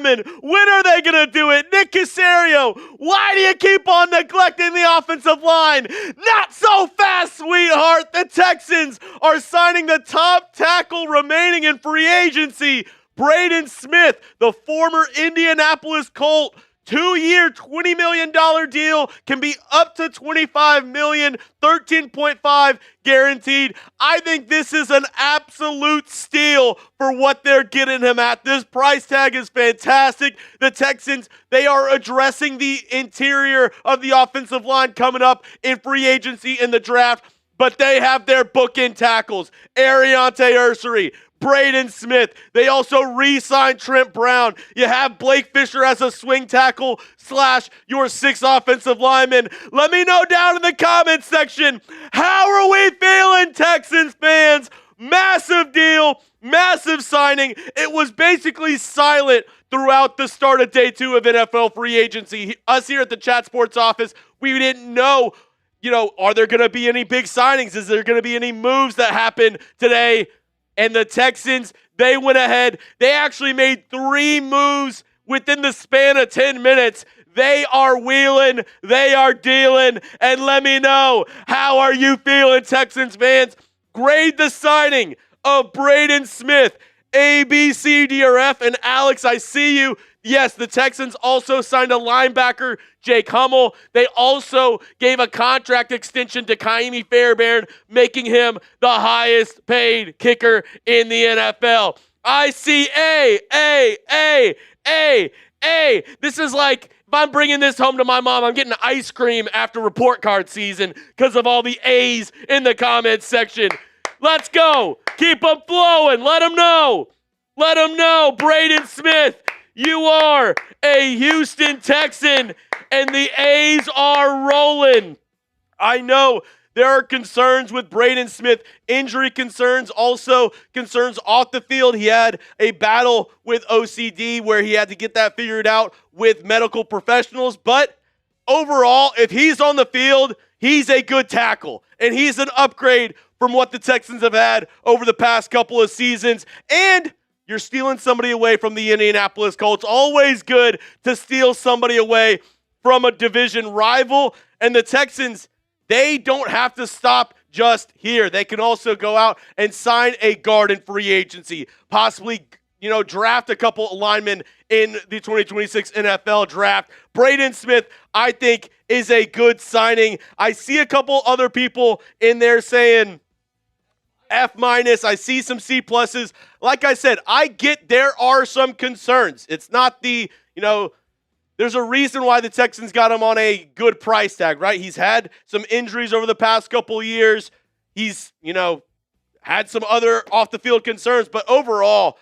linemen. When are they going to do it? Nick Caserio, why do you keep on neglecting the offensive line? Not so fast, sweetheart. The Texans are signing the top tackle remaining in free agency, Braden Smith, the former Indianapolis Colt. 2-year, $20 million deal, can be up to $25 million, 13.5 guaranteed. I think this is an absolute steal for what they're getting him at. This price tag is fantastic. The Texans, they are addressing the interior of the offensive line coming up in free agency in the draft, but they have their bookend tackles. Ariante Ursary, Braden Smith. They also re-signed Trent Brown. You have Blake Fisher as a swing tackle / your 6 offensive lineman. Let me know down in the comments section, how are we feeling, Texans fans? Massive deal, massive signing. It was basically silent throughout the start of day 2 of NFL free agency. Us here at the Chat Sports office, we didn't know, are there going to be any big signings? Is there going to be any moves that happen today? And the Texans, they went ahead. They actually made 3 moves within the span of 10 minutes. They are wheeling. They are dealing. And let me know, how are you feeling, Texans fans? Grade the signing of Braden Smith, A, B, C, D, or F. And Alex, I see you. Yes, the Texans also signed a linebacker, Jake Hmel. They also gave a contract extension to Kaimi Fairbairn, making him the highest paid kicker in the NFL. I see A. This is like, if I'm bringing this home to my mom, I'm getting ice cream after report card season because of all the A's in the comments section. Let's go. Keep them flowing. Let them know. Let them know. Braden Smith, you are a Houston Texan, and the A's are rolling. I know there are concerns with Braden Smith, injury concerns, also concerns off the field. He had a battle with OCD where he had to get that figured out with medical professionals. But overall, if he's on the field, he's a good tackle, and he's an upgrade from what the Texans have had over the past couple of seasons. And you're stealing somebody away from the Indianapolis Colts. Always good to steal somebody away from a division rival. And the Texans, they don't have to stop just here. They can also go out and sign a guard in free agency, possibly, draft a couple of linemen in the 2026 NFL draft. Braden Smith, I think, is a good signing. I see a couple other people in there saying F-. I see some C+. Like I said, I get there are some concerns. It's not the, there's a reason why the Texans got him on a good price tag, right? He's had some injuries over the past couple of years. He's, had some other off-the-field concerns. But overall,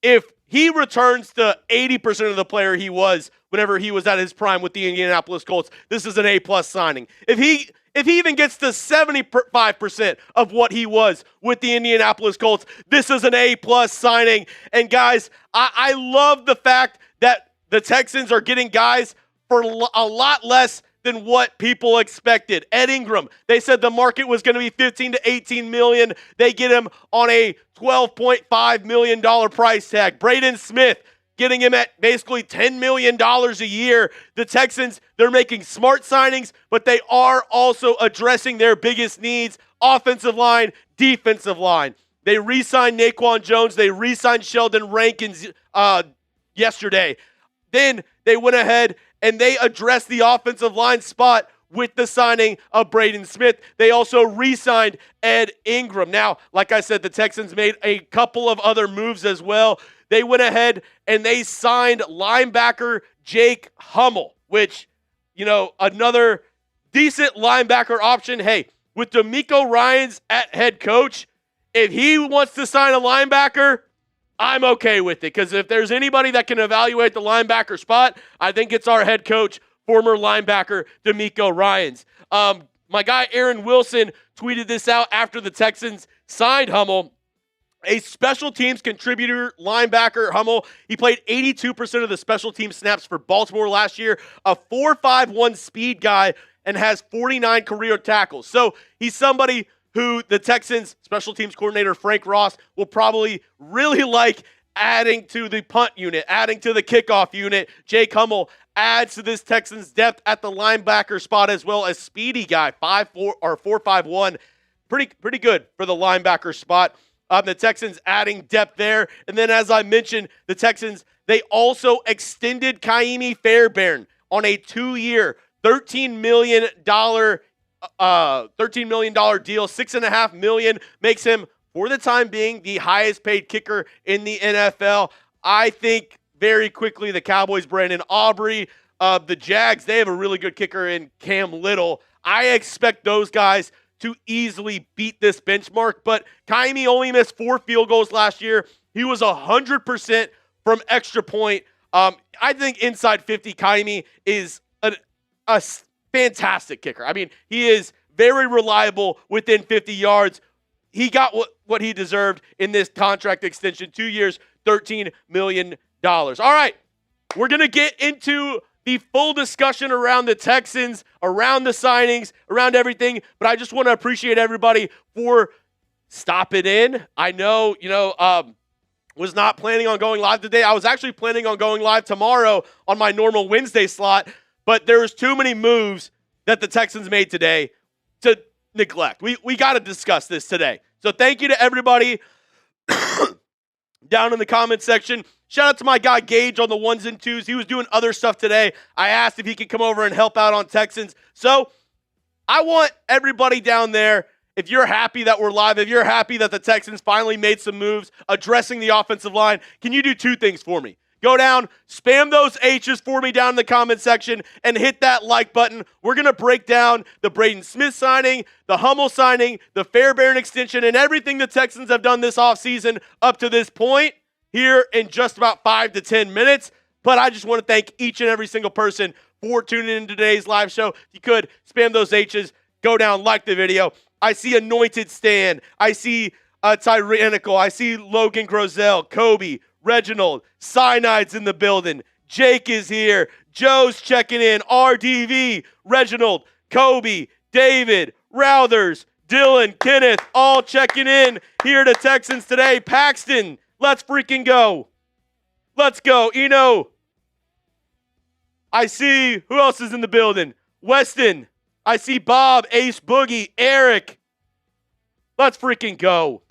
if he returns to 80% of the player he was whenever he was at his prime with the Indianapolis Colts, this is an A+ signing. If he even gets to 75% of what he was with the Indianapolis Colts, this is an A+ signing. And guys, I love the fact that the Texans are getting guys for a lot less than what people expected. Ed Ingram, they said the market was going to be $15 to $18 million. They get him on a $12.5 million price tag. Braden Smith, getting him at basically $10 million a year. The Texans, they're making smart signings, but they are also addressing their biggest needs: offensive line, defensive line. They re-signed Naquan Jones. They re-signed Sheldon Rankins yesterday. Then they went ahead and they addressed the offensive line spot with the signing of Braden Smith. They also re-signed Ed Ingram. Now, like I said, the Texans made a couple of other moves as well. They went ahead and they signed linebacker Jake Hmel, which, another decent linebacker option. Hey, with DeMeco Ryans at head coach, if he wants to sign a linebacker, I'm okay with it, because if there's anybody that can evaluate the linebacker spot, I think it's our head coach, former linebacker DeMeco Ryans. My guy Aaron Wilson tweeted this out after the Texans signed Hmel. A special teams contributor, linebacker Hmel. He played 82% of the special team snaps for Baltimore last year. A 4.51 speed guy and has 49 career tackles. So he's somebody who the Texans special teams coordinator Frank Ross will probably really like adding to the punt unit, adding to the kickoff unit. Jake Hmel adds to this Texans depth at the linebacker spot as well as speedy guy, 5'4" or 4.51. Pretty good for the linebacker spot. The Texans adding depth there. And then as I mentioned, the Texans, they also extended Ka'imi Fairbairn on a 2-year, $13 million deal. $6.5 million makes him, for the time being, the highest paid kicker in the NFL. I think very quickly the Cowboys, Brandon Aubrey, the Jags, they have a really good kicker in Cam Little. I expect those guys to easily beat this benchmark, but Ka'imi only missed 4 field goals last year. He was 100% from extra point. I think inside 50, Ka'imi is a fantastic kicker. I mean, he is very reliable within 50 yards. He got what he deserved in this contract extension, 2 years, $13 million. All right, we're going to get into the full discussion around the Texans, around the signings, around everything, but I just want to appreciate everybody for stopping in. I know, was not planning on going live today. I was actually planning on going live tomorrow on my normal Wednesday slot, but there was too many moves that the Texans made today to neglect. We got to discuss this today. So thank you to everybody down in the comment section. Shout out to my guy Gage on the 1s and 2s. He was doing other stuff today. I asked if he could come over and help out on Texans. So I want everybody down there, if you're happy that we're live, if you're happy that the Texans finally made some moves addressing the offensive line, can you do 2 things for me? Go down, spam those H's for me down in the comment section, and hit that like button. We're going to break down the Braden Smith signing, the Hmel signing, the Fairbairn extension, and everything the Texans have done this offseason up to this point here in just about 5 to 10 minutes. But I just want to thank each and every single person for tuning in to today's live show. If you could, spam those H's, go down, like the video. I see Anointed Stan. I see Tyrannical. I see Logan Grosel, Kobe, Reginald, Cyanide's in the building. Jake is here. Joe's checking in. RDV, Reginald, Kobe, David, Routhers, Dylan, Kenneth, all checking in here to Texans today. Paxton, let's freaking go. Let's go. Eno. I see, who else is in the building? Weston. I see Bob, Ace Boogie, Eric. Let's freaking go.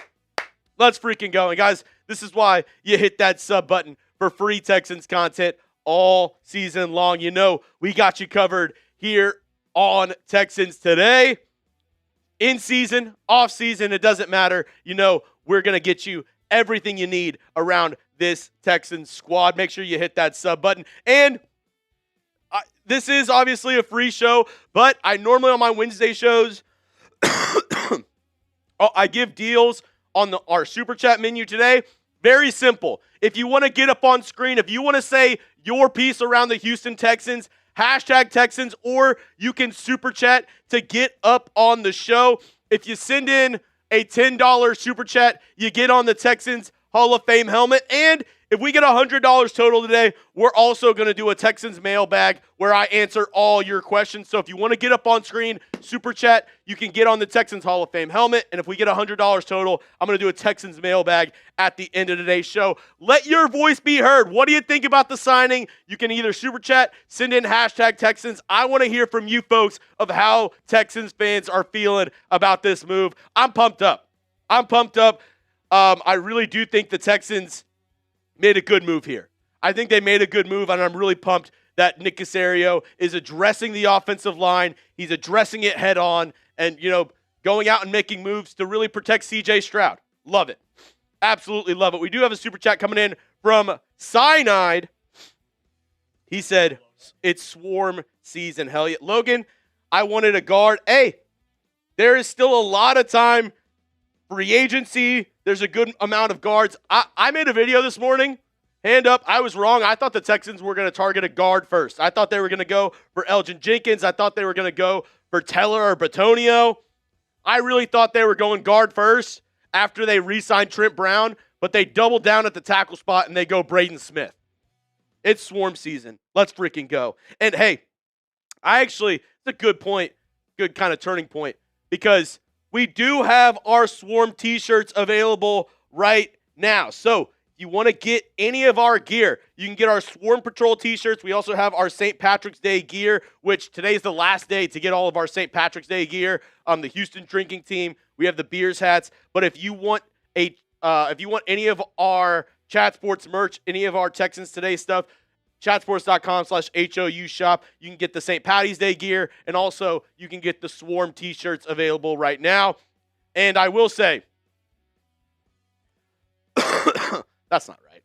Let's freaking go. And guys, this is why you hit that sub button for free Texans content all season long. You know we got you covered here on Texans Today. In season, off season, it doesn't matter. You know we're going to get you everything you need around this Texans squad. Make sure you hit that sub button. And this is obviously a free show, but I normally on my Wednesday shows, I give deals on our Super Chat menu today. Very simple. If you want to get up on screen, if you want to say your piece around the Houston Texans, hashtag Texans, or you can Super Chat to get up on the show. If you send in a $10 Super Chat, you get on the Texans Hall of Fame helmet. And if we get $100 total today, we're also going to do a Texans mailbag where I answer all your questions. So if you want to get up on screen, Super Chat, you can get on the Texans Hall of Fame helmet. And if we get $100 total, I'm going to do a Texans mailbag at the end of today's show. Let your voice be heard. What do you think about the signing? You can either Super Chat, send in hashtag Texans. I want to hear from you folks of how Texans fans are feeling about this move. I'm pumped up. I really do think the Texans made a good move here. I think they made a good move, and I'm really pumped that Nick Caserio is addressing the offensive line. He's addressing it head on and, going out and making moves to really protect C.J. Stroud. Love it. Absolutely love it. We do have a Super Chat coming in from Cyanide. He said, it's swarm season. Hell yeah. Logan, I wanted a guard. Hey, there is still a lot of time. Free agency. There's a good amount of guards. I made a video this morning. Hand up. I was wrong. I thought the Texans were going to target a guard first. I thought they were going to go for Elgin Jenkins. I thought they were going to go for Teller or Batonio. I really thought they were going guard first after they re-signed Trent Brown, but they doubled down at the tackle spot and they go Braden Smith. It's swarm season. Let's freaking go. And hey, it's a good point, good kind of turning point, because we do have our swarm t-shirts available right now. So you want to get any of our gear, you can get our Swarm Patrol t-shirts. We also have our St. Patrick's Day gear, which today's the last day to get all of our St. Patrick's Day gear. The Houston drinking team, we have the Beers hats. But if you want any of our Chat Sports merch, any of our Texans Today stuff, chatsports.com/HOU shop. You can get the St. Patty's Day gear, and also you can get the Swarm t-shirts available right now. And I will say, that's not right.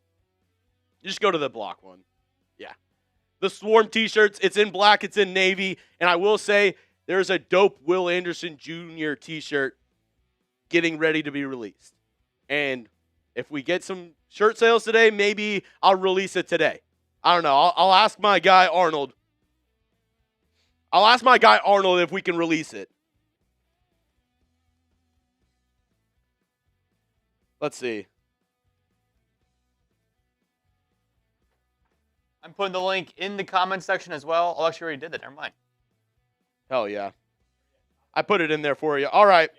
You just go to the block one. Yeah. The Swarm t-shirts, it's in black, it's in navy, and I will say there's a dope Will Anderson Jr. t-shirt getting ready to be released. And if we get some shirt sales today, maybe I'll release it today. I don't know. I'll ask my guy Arnold. If we can release it. Let's see. I'm putting the link in the comment section as well. Oh, actually already did that. Never mind. Hell yeah. I put it in there for you. All right.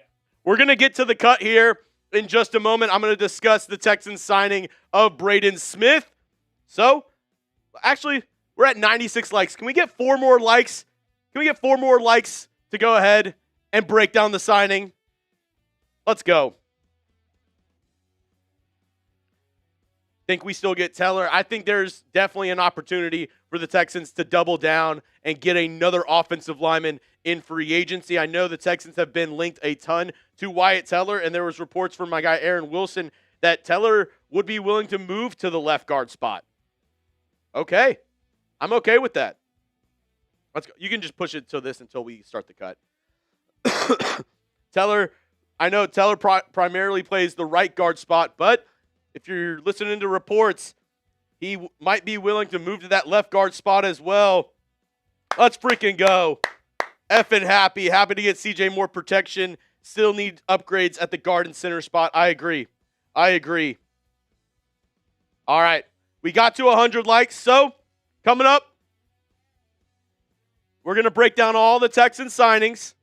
We're going to get to the cut here in just a moment. I'm going to discuss the Texans signing of Braden Smith. So, actually, we're at 96 likes. Can we get 4 more likes? Can we get 4 more likes to go ahead and break down the signing? Let's go. Think we still get Teller. I think there's definitely an opportunity for the Texans to double down and get another offensive lineman in free agency. I know the Texans have been linked a ton to Wyatt Teller, and there was reports from my guy Aaron Wilson that Teller would be willing to move to the left guard spot. Okay. I'm okay with that. Let's go. You can just push it to this until we start the cut. Teller, I know Teller primarily plays the right guard spot, but if you're listening to reports, he might be willing to move to that left guard spot as well. Let's freaking go. Effing happy. Happy to get CJ more protection. Still need upgrades at the guard and center spot. I agree. All right. We got to 100 likes. So, coming up, we're going to break down all the Texans signings.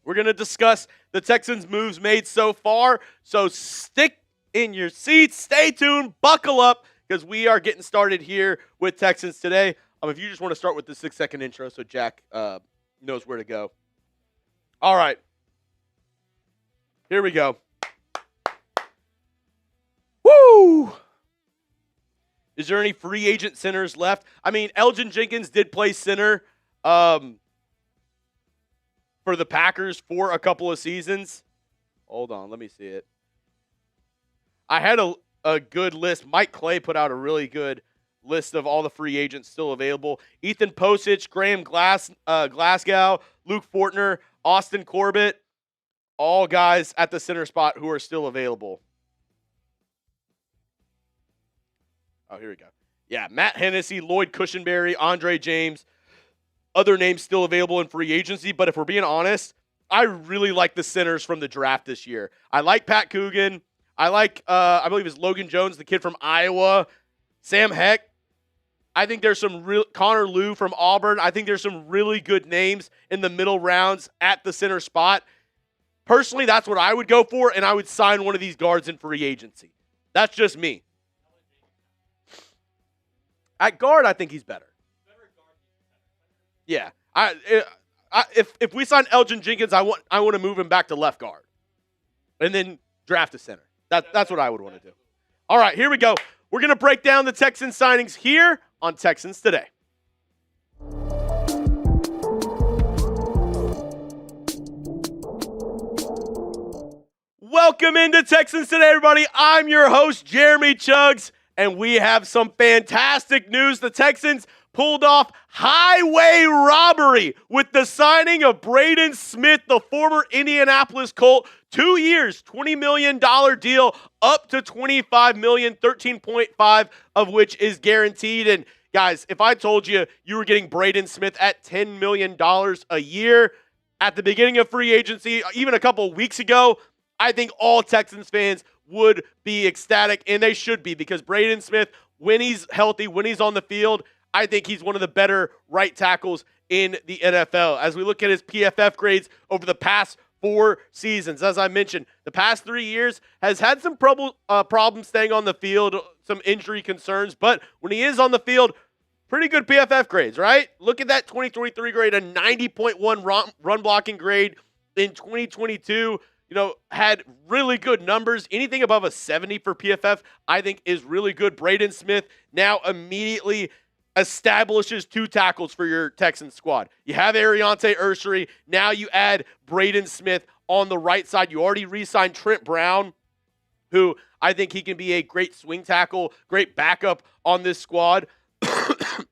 We're going to discuss the Texans moves made so far. So, stick in your seats. Stay tuned. Buckle up, because we are getting started here with Texans Today. If you just want to start with the 6-second intro so Jack knows where to go. All right. Here we go. Woo! Is there any free agent centers left? I mean, Elgin Jenkins did play center for the Packers for a couple of seasons. Hold on, let me see it. I had a good list. Mike Clay put out a really good list of all the free agents still available. Ethan Posich, Graham Glasgow, Luke Fortner, Austin Corbett, all guys at the center spot who are still available. Oh, here we go. Yeah, Matt Hennessy, Lloyd Cushenberry, Andre James, other names still available in free agency. But if we're being honest, I really like the centers from the draft this year. I like Pat Coogan. I like, I believe it's Logan Jones, the kid from Iowa. Sam Heck. I think there's some real Connor Liu from Auburn. I think there's some really good names in the middle rounds at the center spot. Personally, that's what I would go for, and I would sign one of these guards in free agency. That's just me. At guard, I think he's better. Yeah. If we sign Elgin Jenkins, I want to move him back to left guard, and then draft a center. That's what I would want to do. All right, here we go. We're going to break down the Texans signings here on Texans Today. Welcome into Texans Today, everybody. I'm your host, Jeremy Chuggs, and we have some fantastic news. The Texans pulled off highway robbery with the signing of Braden Smith, the former Indianapolis Colt. 2 years, $20 million deal, up to $25 million, 13.5 of which is guaranteed. And guys, if I told you you were getting Braden Smith at $10 million a year at the beginning of free agency, even a couple weeks ago, I think all Texans fans would be ecstatic, and they should be, because Braden Smith, when he's healthy, when he's on the field, I think he's one of the better right tackles in the NFL. As we look at his PFF grades over the past 4 seasons. As I mentioned, the past 3 years has had some problems staying on the field, some injury concerns, but when he is on the field, pretty good PFF grades, right? Look at that 2023 grade, a 90.1 run blocking grade in 2022. Had really good numbers. Anything above a 70 for PFF, I think, is really good. Braden Smith now immediately establishes 2 tackles for your Texans squad. You have Ariante Ursery. Now you add Braden Smith on the right side. You already re-signed Trent Brown, who I think he can be a great swing tackle, great backup on this squad.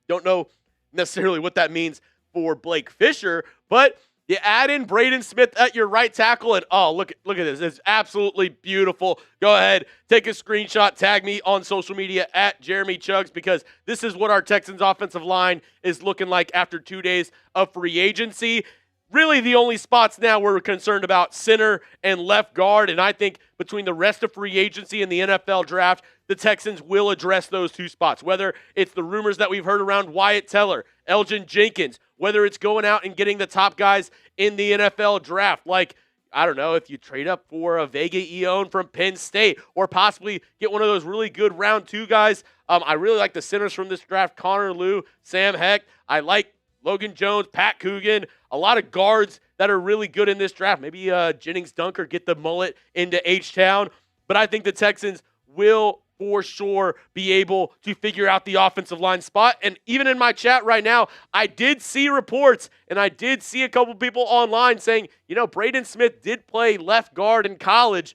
Don't know necessarily what that means for Blake Fisher, but you add in Braden Smith at your right tackle, and look at this. It's absolutely beautiful. Go ahead, take a screenshot, tag me on social media at Jeremy Chuggs, because this is what our Texans offensive line is looking like after 2 days of free agency. Really, the only spots now we're concerned about, center and left guard, and I think between the rest of free agency and the NFL draft, the Texans will address those 2 spots, whether it's the rumors that we've heard around Wyatt Teller, Elgin Jenkins, whether it's going out and getting the top guys in the NFL draft, like, I don't know, if you trade up for a Vega Ione from Penn State, or possibly get one of those really good round 2 guys. I really like the centers from this draft, Connor Lew, Sam Heck. I like Logan Jones, Pat Coogan, a lot of guards that are really good in this draft. Maybe Jennings Dunker, get the mullet into H-Town. But I think the Texans will for sure be able to figure out the offensive line spot. And even in my chat right now, I did see reports, and I did see a couple people online saying, Braden Smith did play left guard in college.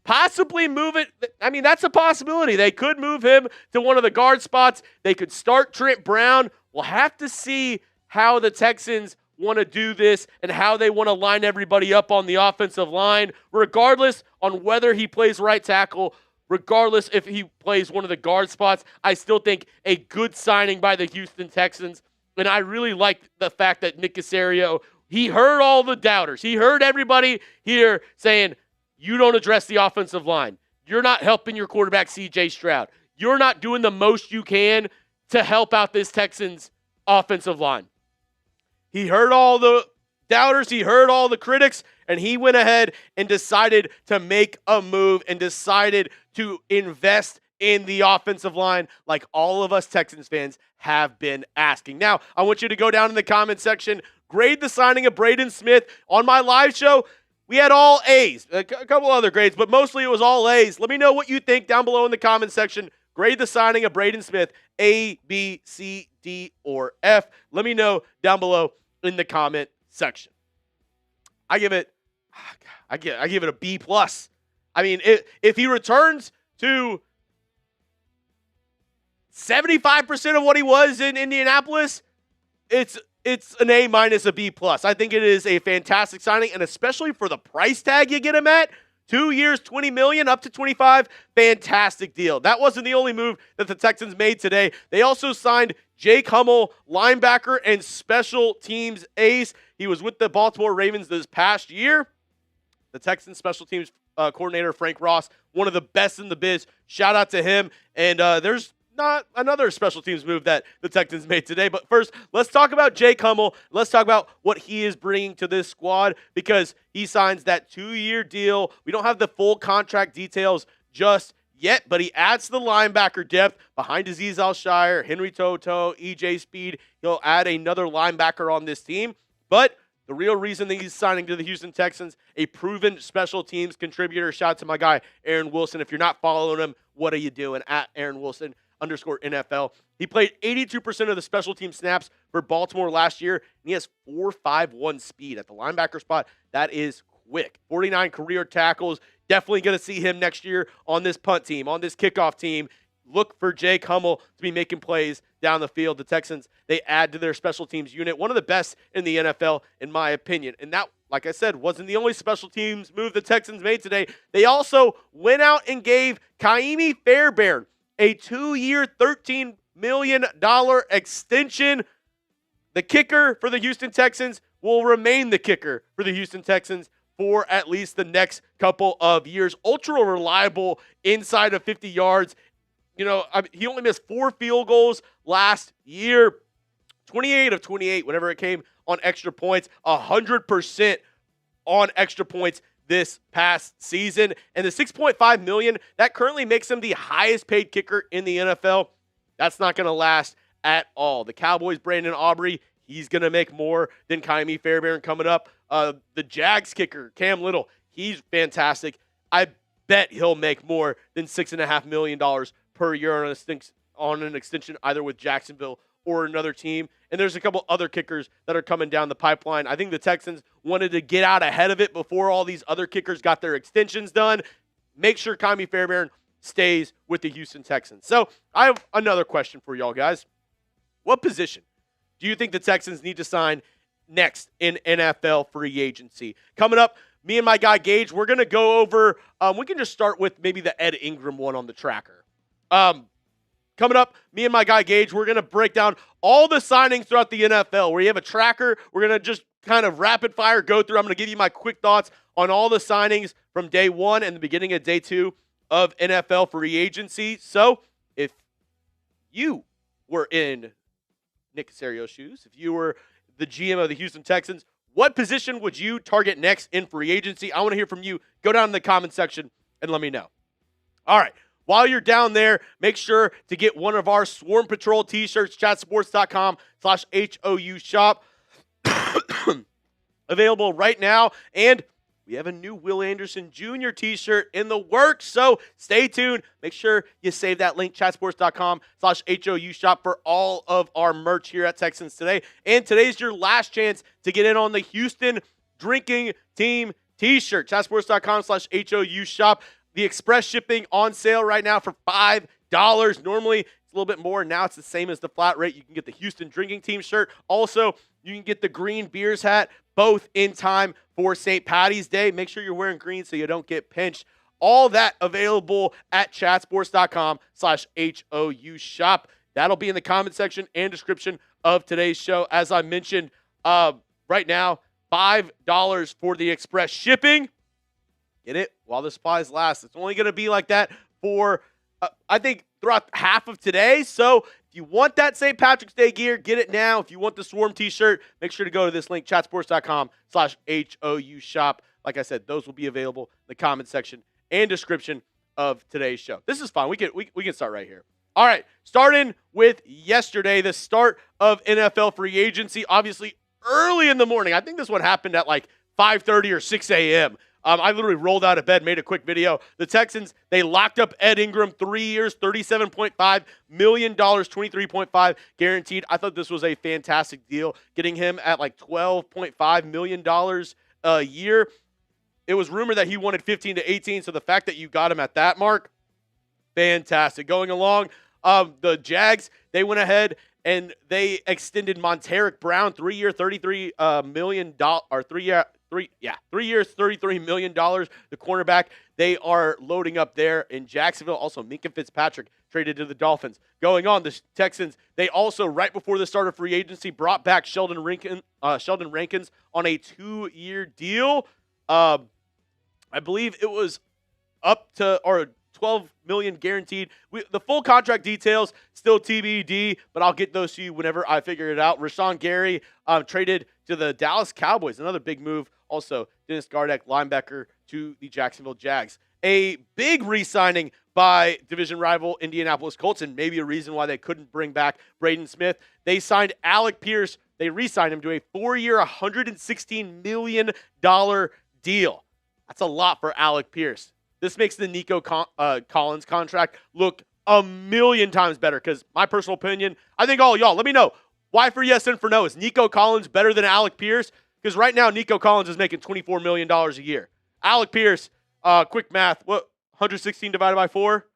Possibly move it. I mean, that's a possibility. They could move him to one of the guard spots. They could start Trent Brown. We'll have to see how the Texans want to do this and how they want to line everybody up on the offensive line, regardless on whether he plays right tackle, regardless if he plays one of the guard spots. I still think a good signing by the Houston Texans, and I really like the fact that Nick Caserio, he heard all the doubters. He heard everybody here saying, you don't address the offensive line. You're not helping your quarterback, C.J. Stroud. You're not doing the most you can to help out this Texans offensive line. He heard all the doubters, he heard all the critics, and he went ahead and decided to make a move and decided to invest in the offensive line like all of us Texans fans have been asking. Now, I want you to go down in the comment section, grade the signing of Braden Smith. On my live show, we had all A's, a couple other grades, but mostly it was all A's. Let me know what you think down below in the comment section. Grade the signing of Braden Smith, A, B, C, D, or F. Let me know down below in the comment section. I give it a B+. I mean, if he returns to 75% of what he was in Indianapolis, it's an A-, a B+. I think it is a fantastic signing, and especially for the price tag you get him at, 2 years, $20 million, up to $25, fantastic deal. That wasn't the only move that the Texans made today. They also signed Jake Hmel, linebacker and special teams ace. He was with the Baltimore Ravens this past year. The Texans special teams coordinator, Frank Ross, one of the best in the biz. Shout out to him. And there's not another special teams move that the Texans made today. But first, let's talk about Jake Hmel. Let's talk about what he is bringing to this squad, because he signs that 2-year deal. We don't have the full contract details just yet, but he adds to the linebacker depth behind Azeez Al-Shire, Henry Toto, EJ Speed. He'll add another linebacker on this team. But the real reason that he's signing to the Houston Texans, a proven special teams contributor. Shout out to my guy, Aaron Wilson. If you're not following him, what are you doing? At Aaron Wilson _NFL. He played 82% of the special team snaps for Baltimore last year, and he has 4.51 speed at the linebacker spot. That is quick. 49 career tackles. Definitely going to see him next year on this punt team, on this kickoff team. Look for Jake Hmel to be making plays down the field. The Texans, they add to their special teams unit, one of the best in the NFL, in my opinion. And that, like I said, wasn't the only special teams move the Texans made today. They also went out and gave Kaimi Fairbairn a 2-year, $13 million extension. The kicker for the Houston Texans will remain the kicker for the Houston Texans for at least the next couple of years. Ultra reliable inside of 50 yards. He only missed 4 field goals last year. 28 of 28 whenever it came on extra points. 100% on extra points this past season. And the $6.5 million, that currently makes him the highest paid kicker in the NFL. That's not going to last at all. The Cowboys, Brandon Aubrey, he's going to make more than Kaimi Fairbairn coming up. The Jags kicker, Cam Little, he's fantastic. I bet he'll make more than $6.5 million per year on an extension either with Jacksonville or another team. And there's a couple other kickers that are coming down the pipeline. I think the Texans wanted to get out ahead of it before all these other kickers got their extensions done. Make sure Kaimi Fairbairn stays with the Houston Texans. So I have another question for y'all guys. What position do you think the Texans need to sign next in NFL free agency? Coming up, me and my guy Gage, we're going to go over, we can just start with maybe the Ed Ingram one on the tracker. Coming up, me and my guy Gage, we're going to break down all the signings throughout the NFL. Where you have a tracker, we're going to just kind of rapid fire go through. I'm going to give you my quick thoughts on all the signings from day one and the beginning of day two of NFL free agency. So if you were in Nick Caserio's shoes, if you were the GM of the Houston Texans, what position would you target next in free agency? I want to hear from you. Go down in the comment section and let me know. All right. While you're down there, make sure to get one of our Swarm Patrol t-shirts, chatsports.com/HOU shop. Available right now. And we have a new Will Anderson Jr. t-shirt in the works. So stay tuned. Make sure you save that link, chatsports.com/HOU shop for all of our merch here at Texans Today. And today's your last chance to get in on the Houston Drinking Team t-shirt, chatsports.com/HOU shop. The express shipping on sale right now for $5. Normally, it's a little bit more. Now it's the same as the flat rate. You can get the Houston Drinking Team shirt. Also, you can get the Green Beers hat, both in time for St. Patty's Day. Make sure you're wearing green so you don't get pinched. All that available at chatsports.com/HOU shop. That'll be in the comment section and description of today's show. As I mentioned, right now, $5 for the express shipping. Get it while the supplies last. It's only going to be like that for, I think, throughout half of today. So if you want that St. Patrick's Day gear, get it now. If you want the Swarm t-shirt, make sure to go to this link, chatsports.com/HOU shop. Like I said, those will be available in the comment section and description of today's show. This is fun. We can start right here. All right, starting with yesterday, the start of NFL free agency, obviously early in the morning. I think this one happened at like 5:30 or 6 a.m., I literally rolled out of bed, made a quick video. The Texans, they locked up Ed Ingram, 3 years, $37.5 million, $23.5 guaranteed. I thought this was a fantastic deal, getting him at like $12.5 million a year. It was rumored that he wanted 15 to 18, so the fact that you got him at that mark, fantastic. Going along, the Jags, they went ahead and they extended Montgomery Brown, 3 year, $33 million, or 3 years, $33 million. The cornerback, they are loading up there in Jacksonville. Also, Minkah Fitzpatrick traded to the Dolphins. Going on, the Texans, they also, right before the start of free agency, brought back Sheldon Rankins on a 2-year deal. I believe it was up to, or $12 million guaranteed. The full contract details still TBD, but I'll get those to you whenever I figure it out. Rashawn Gary traded to the Dallas Cowboys. Another big move. Also, Dennis Gardeck, linebacker, to the Jacksonville Jags. A big re-signing by division rival Indianapolis Colts, and maybe a reason why they couldn't bring back Braden Smith. They signed Alec Pierce. They re-signed him to a 4-year, $116 million deal. That's a lot for Alec Pierce. This makes the Nico Collins contract look a million times better, because my personal opinion, I think all y'all, let me know, why for yes and for no, is Nico Collins better than Alec Pierce? Because right now, Nico Collins is making $24 million a year. Alec Pierce, quick math, what, 116 divided by 4?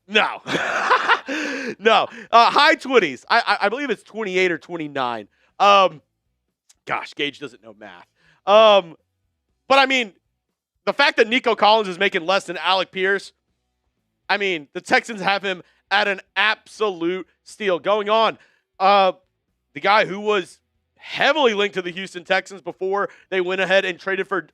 No. No. High 20s. I believe it's 28 or 29. Gosh, Gage doesn't know math. But, I mean, the fact that Nico Collins is making less than Alec Pierce, I mean, the Texans have him at an absolute steal. Going on, the guy who was heavily linked to the Houston Texans before they went ahead and traded for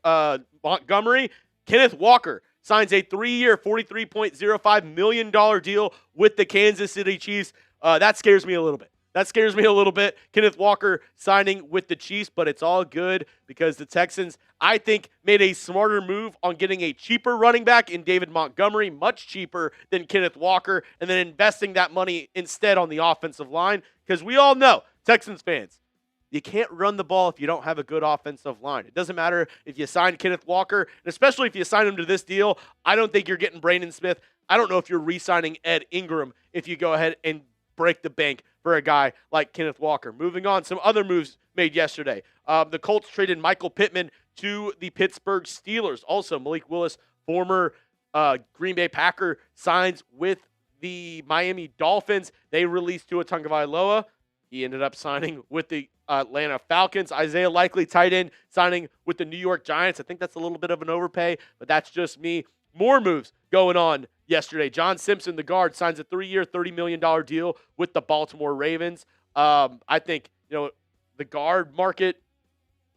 Montgomery, Kenneth Walker, signs a 3-year, $43.05 million deal with the Kansas City Chiefs. That scares me a little bit. that scares me a little bit. Kenneth Walker signing with the Chiefs, but it's all good because the Texans, I think, made a smarter move on getting a cheaper running back in David Montgomery, much cheaper than Kenneth Walker, and then investing that money instead on the offensive line because we all know, Texans fans, you can't run the ball if you don't have a good offensive line. It doesn't matter if you sign Kenneth Walker, and especially if you sign him to this deal. I don't think you're getting Braden Smith. I don't know if you're re-signing Ed Ingram if you go ahead and break the bank for a guy like Kenneth Walker. Moving on, some other moves made yesterday. The Colts traded Michael Pittman to the Pittsburgh Steelers. Also, Malik Willis, former Green Bay Packer, signs with the Miami Dolphins. They released Tua Tagovailoa. He ended up signing with the Atlanta Falcons. Isaiah Likely, tight end, signing with the New York Giants. I think that's a little bit of an overpay, but that's just me. More moves going on yesterday. John Simpson, the guard, signs a 3-year, $30 million deal with the Baltimore Ravens. I think, the guard market,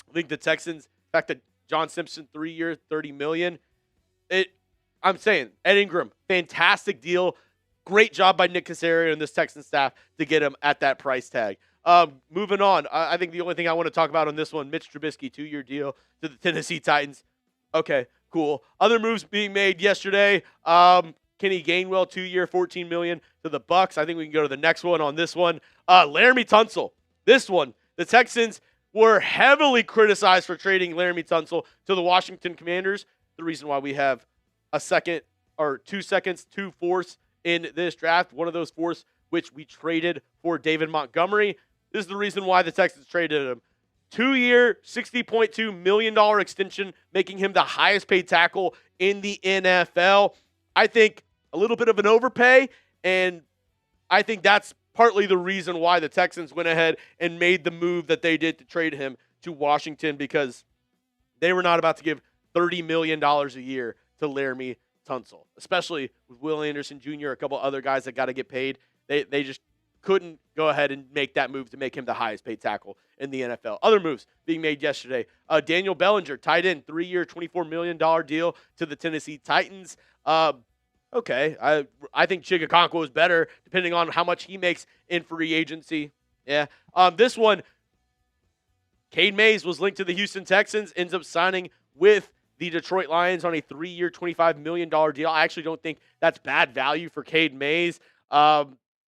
I think the Texans, the fact that John Simpson, 3-year, $30 million, I'm saying, Ed Ingram, fantastic deal. Great job by Nick Caserio and this Texan staff to get him at that price tag. Moving on, I think the only thing I want to talk about on this one, Mitch Trubisky, 2-year deal to the Tennessee Titans. Okay, cool. Other moves being made yesterday. Kenny Gainwell, 2-year, $14 million to the Bucks. I think we can go to the next one on this one. Laramie Tunsil. This one, the Texans were heavily criticized for trading Laramie Tunsil to the Washington Commanders. The reason why we have a second or 2 seconds, 2 fourths in this draft. One of those fourths which we traded for David Montgomery. This is the reason why the Texans traded him. 2-year, $60.2 million extension, making him the highest paid tackle in the NFL. I think a little bit of an overpay, and I think that's partly the reason why the Texans went ahead and made the move that they did to trade him to Washington, because they were not about to give $30 million a year to Laramie Tunsil, especially with Will Anderson Jr., a couple other guys that got to get paid. They just couldn't go ahead and make that move to make him the highest paid tackle in the NFL. Other moves being made yesterday. Daniel Bellinger, tight end, 3-year, $24 million deal to the Tennessee Titans. Okay, I think Chigakonkwo is better, depending on how much he makes in free agency. Yeah. This one, Cade Mays was linked to the Houston Texans, ends up signing with the Detroit Lions on a 3-year, $25 million deal. I actually don't think that's bad value for Cade Mays.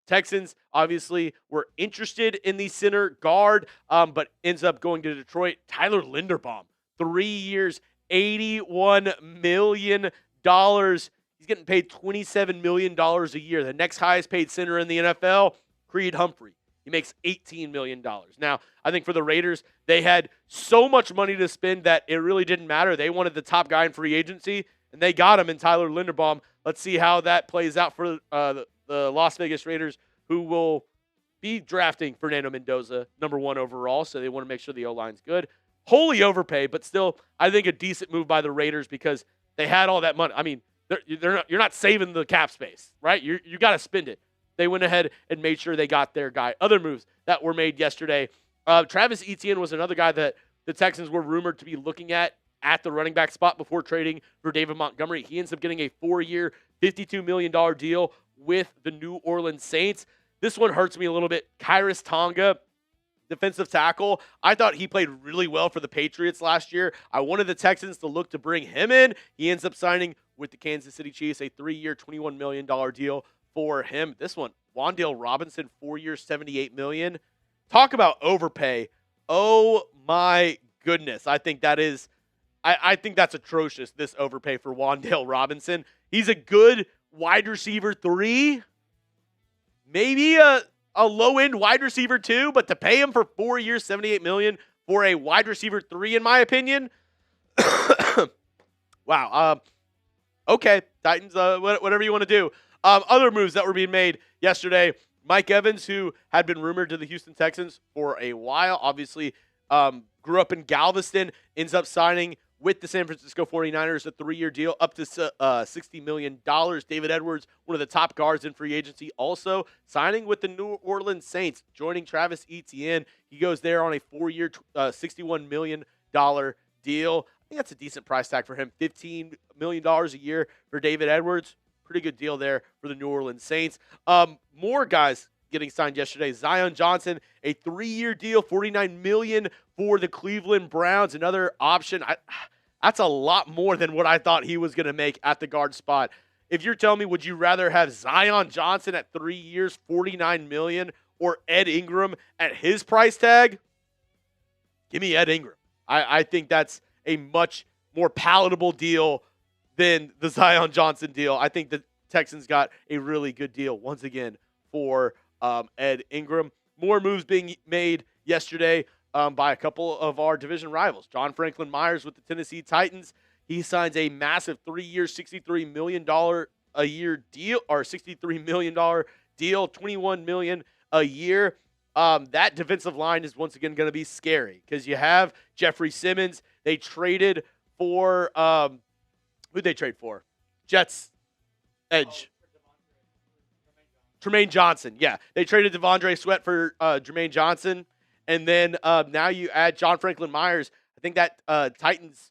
Texans obviously were interested in the center guard, but ends up going to Detroit. Tyler Linderbaum, 3 years, $81 million. He's getting paid $27 million a year. The next highest paid center in the NFL, Creed Humphrey. He makes $18 million. Now, I think for the Raiders, they had so much money to spend that it really didn't matter. They wanted the top guy in free agency, and they got him in Tyler Linderbaum. Let's see how that plays out for the Las Vegas Raiders, who will be drafting Fernando Mendoza, number 1 overall, so they want to make sure the O-line's good. Wholly overpay, but still, I think a decent move by the Raiders because they had all that money. I mean, you're not saving the cap space, right? You got to spend it. They went ahead and made sure they got their guy. Other moves that were made yesterday. Travis Etienne was another guy that the Texans were rumored to be looking at the running back spot before trading for David Montgomery. He ends up getting a 4-year, $52 million deal with the New Orleans Saints. This one hurts me a little bit. Kyrus Tonga, defensive tackle. I thought he played really well for the Patriots last year. I wanted the Texans to look to bring him in. He ends up signing with the Kansas City Chiefs, a 3-year, $21 million deal for him. This one, Wan'Dale Robinson, 4 years, $78 million. Talk about overpay. Oh my goodness. I think that's atrocious, this overpay for Wan'Dale Robinson. He's a good wide receiver 3. Maybe a low-end wide receiver 2, but to pay him for 4 years, $78 million for a wide receiver 3, in my opinion, wow. Okay, Titans, whatever you want to do. Other moves that were being made yesterday. Mike Evans, who had been rumored to the Houston Texans for a while, obviously grew up in Galveston, ends up signing with the San Francisco 49ers, a 3-year deal up to $60 million. David Edwards, one of the top guards in free agency, also signing with the New Orleans Saints, joining Travis Etienne. He goes there on a 4-year, $61 million deal. I think that's a decent price tag for him. $15 million a year for David Edwards. Pretty good deal there for the New Orleans Saints. More guys getting signed yesterday. Zion Johnson, a 3-year deal, $49 million for the Cleveland Browns. Another option. That's a lot more than what I thought he was going to make at the guard spot. If you're telling me, would you rather have Zion Johnson at 3 years, $49 million, or Ed Ingram at his price tag? Give me Ed Ingram. I think that's a much more palatable deal than the Zion Johnson deal. I think the Texans got a really good deal once again for Ed Ingram. More moves being made yesterday by a couple of our division rivals. John Franklin Myers with the Tennessee Titans. He signs a massive 3-year, $63 million a year deal, or $63 million deal, $21 million a year. That defensive line is once again going to be scary because you have Jeffrey Simmons. They traded for who'd they trade for? Jets edge. Tremaine Johnson. Yeah, they traded Devondre Sweat for Jermaine Johnson, and then now you add John Franklin Myers. I think that Titans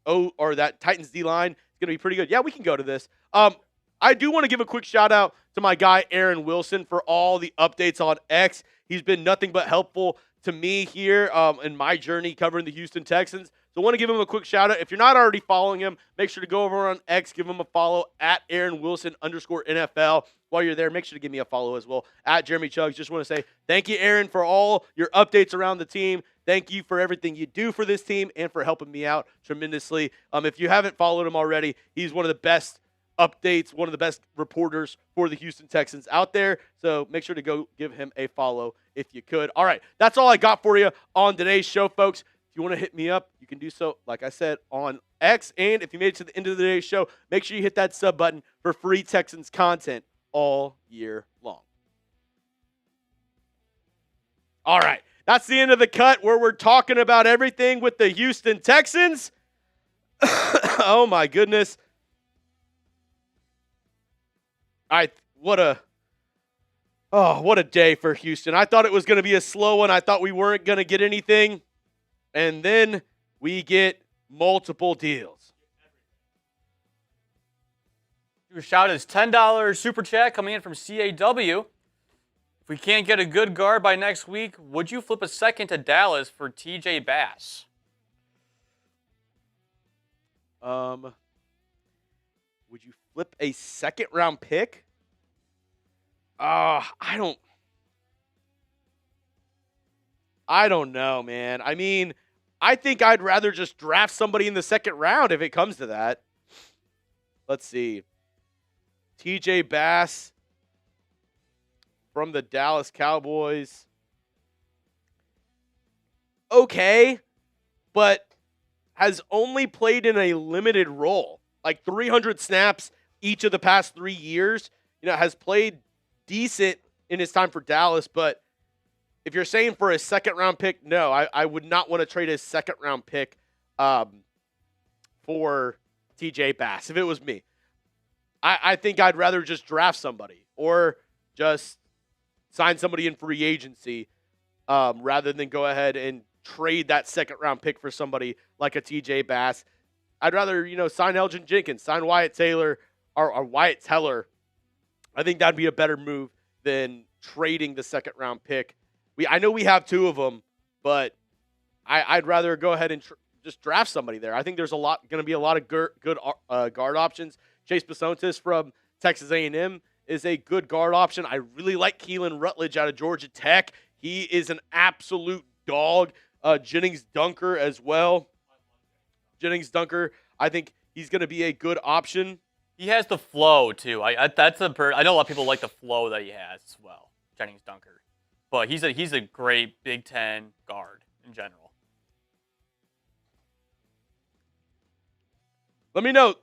D line is going to be pretty good. Yeah, we can go to this. I do want to give a quick shout out to my guy Aaron Wilson for all the updates on X. He's been nothing but helpful to me here in my journey covering the Houston Texans. So I want to give him a quick shout out. If you're not already following him, make sure to go over on X, give him a follow at @AaronWilson_NFL. While you're there, make sure to give me a follow as well at Jeremy Chuggs. Just want to say thank you, Aaron, for all your updates around the team. Thank you for everything you do for this team and for helping me out tremendously. If you haven't followed him already, he's one of the best updates, one of the best reporters for the Houston Texans out there. So make sure to go give him a follow if you could. All right, that's all I got for you on today's show, folks. If you want to hit me up, you can do so, like I said, on X. And if you made it to the end of today's show, make sure you hit that sub button for free Texans content all year long. All right, that's the end of the cut where we're talking about everything with the Houston Texans. Oh, my goodness. What a day for Houston. I thought it was going to be a slow one. I thought we weren't going to get anything. And then we get multiple deals. Your shout is $10 super chat coming in from CAW. If we can't get a good guard by next week, would you flip a second to Dallas for TJ Bass? Would you flip a second-round pick? I don't know, man. I mean, I think I'd rather just draft somebody in the second round if it comes to that. Let's see. TJ Bass from the Dallas Cowboys. Okay, but has only played in a limited role. Like 300 snaps each of the past 3 years. Has played decent in his time for Dallas, but if you're saying for a second-round pick, no, I would not want to trade a second-round pick for TJ Bass if it was me. I think I'd rather just draft somebody or just sign somebody in free agency rather than go ahead and trade that second-round pick for somebody like a TJ Bass. I'd rather, sign Elgin Jenkins, sign Wyatt Taylor or Wyatt Teller. I think that'd be a better move than trading the second-round pick. I know we have two of them, but I'd rather go ahead and just draft somebody there. I think there's going to be a lot of good guard options. Chase Bisontis from Texas A&M is a good guard option. I really like Keelan Rutledge out of Georgia Tech. He is an absolute dog. Jennings Dunker as well. Jennings Dunker, I think he's going to be a good option. He has the flow too. I know a lot of people like the flow that he has as well, Jennings Dunker. But he's a great Big Ten guard in general. Let me know.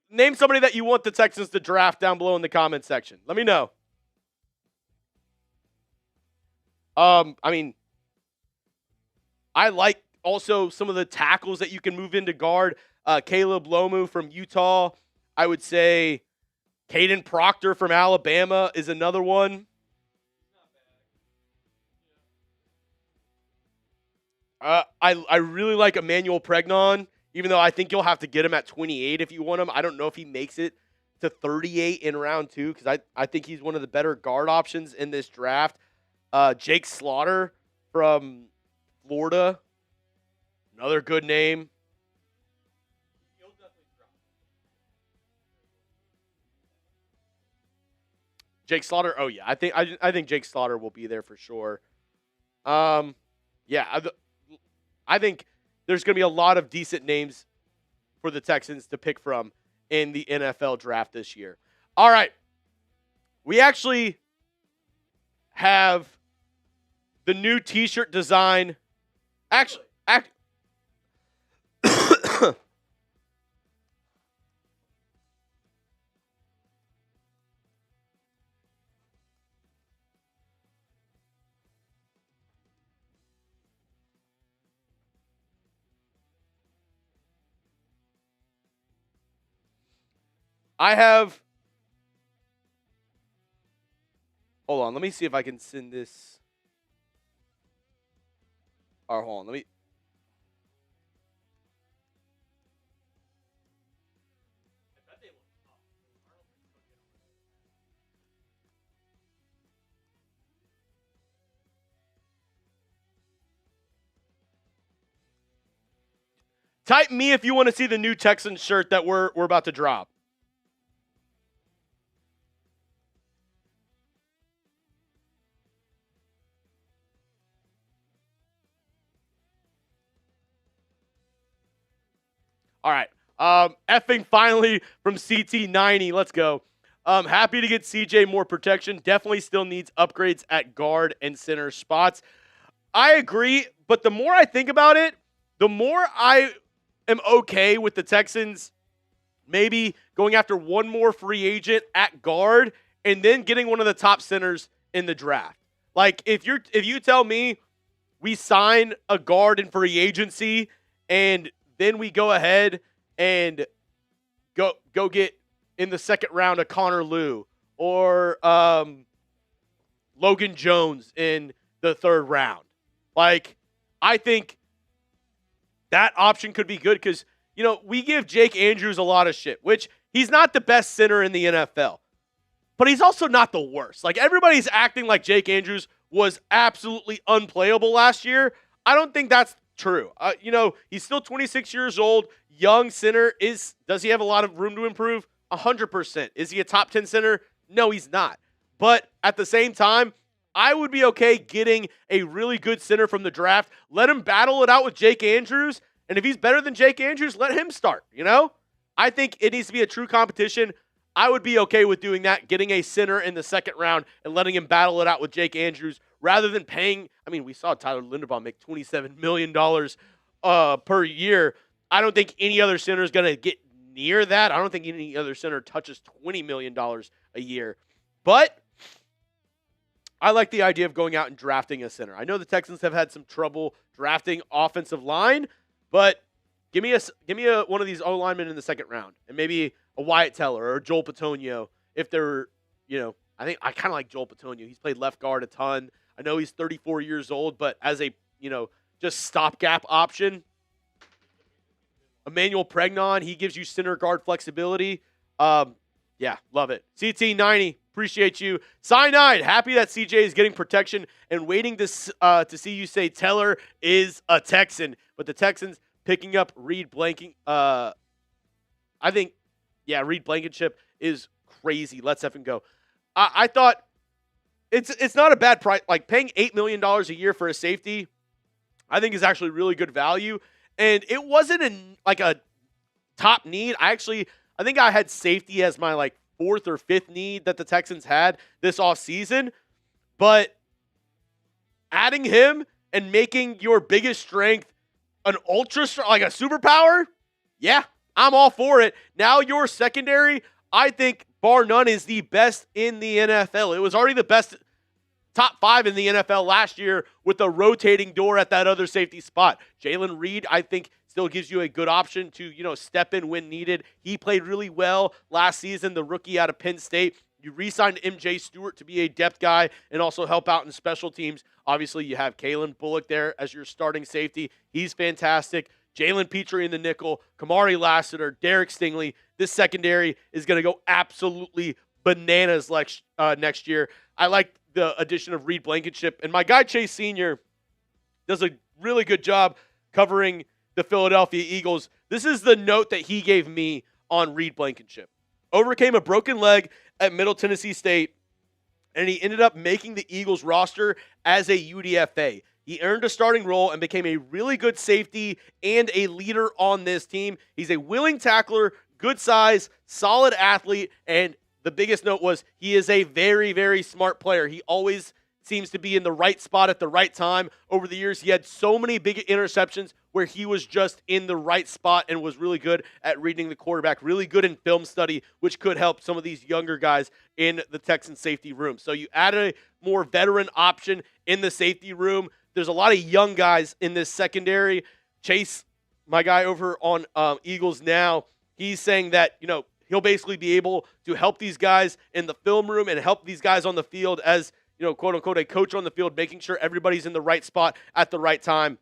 Name somebody that you want the Texans to draft down below in the comment section. Let me know. I like also some of the tackles that you can move into guard. Caleb Lomu from Utah. I would say Caden Proctor from Alabama is another one. I really like Emmanuel Pregnon, even though I think you'll have to get him at 28 if you want him. I don't know if he makes it to 38 in round 2 because I think he's one of the better guard options in this draft. Jake Slaughter from Florida, another good name. Jake Slaughter, oh yeah, I think Jake Slaughter will be there for sure. Yeah, I think there's going to be a lot of decent names for the Texans to pick from in the NFL draft this year. All right, we actually have the new T-shirt design. I have. Hold on, let me see if I can send this. Or hold on, let me. Type me if you want to see the new Texans shirt that we're about to drop. All right. Effing finally from CT90. Let's go. Happy to get CJ more protection. Definitely still needs upgrades at guard and center spots. I agree, but the more I think about it, the more I am okay with the Texans maybe going after one more free agent at guard and then getting one of the top centers in the draft. Like if you tell me we sign a guard in free agency and then we go ahead and go get in the second round a Connor Lew or Logan Jones in the third round. Like, I think that option could be good because, you know, we give Jake Andrews a lot of shit, which he's not the best center in the NFL, but he's also not the worst. Like, everybody's acting like Jake Andrews was absolutely unplayable last year. I don't think that's true. You know, he's still 26 years old, young center. Does he have a lot of room to improve? 100%. Is he a top 10 center? No, he's not. But at the same time, I would be okay getting a really good center from the draft. Let him battle it out with Jake Andrews. And if he's better than Jake Andrews, let him start, you know? I think it needs to be a true competition. I would be okay with doing that, getting a center in the second round and letting him battle it out with Jake Andrews rather than paying. I mean, we saw Tyler Linderbaum make $27 million per year. I don't think any other center is going to get near that. I don't think any other center touches $20 million a year. But I like the idea of going out and drafting a center. I know the Texans have had some trouble drafting offensive line, but give me one of these O linemen in the second round, and maybe a Wyatt Teller or a Joel Petonio if they're, you know, I think I kind of like Joel Petonio. He's played left guard a ton. I know he's 34 years old, but as a, you know, just stopgap option. Emmanuel Pregnon, he gives you center guard flexibility. Yeah, love it. CT90, appreciate you. Cyanide, happy that CJ is getting protection and waiting to see you say Teller is a Texan. But the Texans picking up Reed Blanking. I think, yeah, Reed Blankenship is crazy. Let's effing go. I thought it's not a bad price. Like, paying $8 million a year for a safety, I think is actually really good value. And it wasn't a top need. I think I had safety as my like fourth or fifth need that the Texans had this offseason. But adding him and making your biggest strength an ultra strong, like a superpower, yeah, I'm all for it. Now your secondary, I think, bar none, is the best in the NFL. It was already the best top 5 in the NFL last year with a rotating door at that other safety spot. Jalen Reed, I think, still gives you a good option to, you know, step in when needed. He played really well last season, the rookie out of Penn State. You re-signed MJ Stewart to be a depth guy and also help out in special teams. Obviously, you have Kalen Bullock there as your starting safety. He's fantastic. Jalen Petrie in the nickel, Kamari Lassiter, Derek Stingley. This secondary is going to go absolutely bananas next year. I like the addition of Reed Blankenship. And my guy Chase Sr. does a really good job covering the Philadelphia Eagles. This is the note that he gave me on Reed Blankenship. Overcame a broken leg at Middle Tennessee State, and he ended up making the Eagles roster as a UDFA. He earned a starting role and became a really good safety and a leader on this team. He's a willing tackler, good size, solid athlete, and the biggest note was he is a very, very smart player. He always seems to be in the right spot at the right time. Over the years, he had so many big interceptions where he was just in the right spot and was really good at reading the quarterback, really good in film study, which could help some of these younger guys in the Texans safety room. So you add a more veteran option in the safety room. There's a lot of young guys in this secondary. Chase, my guy over on Eagles Now, he's saying that, he'll basically be able to help these guys in the film room and help these guys on the field as, quote unquote, a coach on the field, making sure everybody's in the right spot at the right time.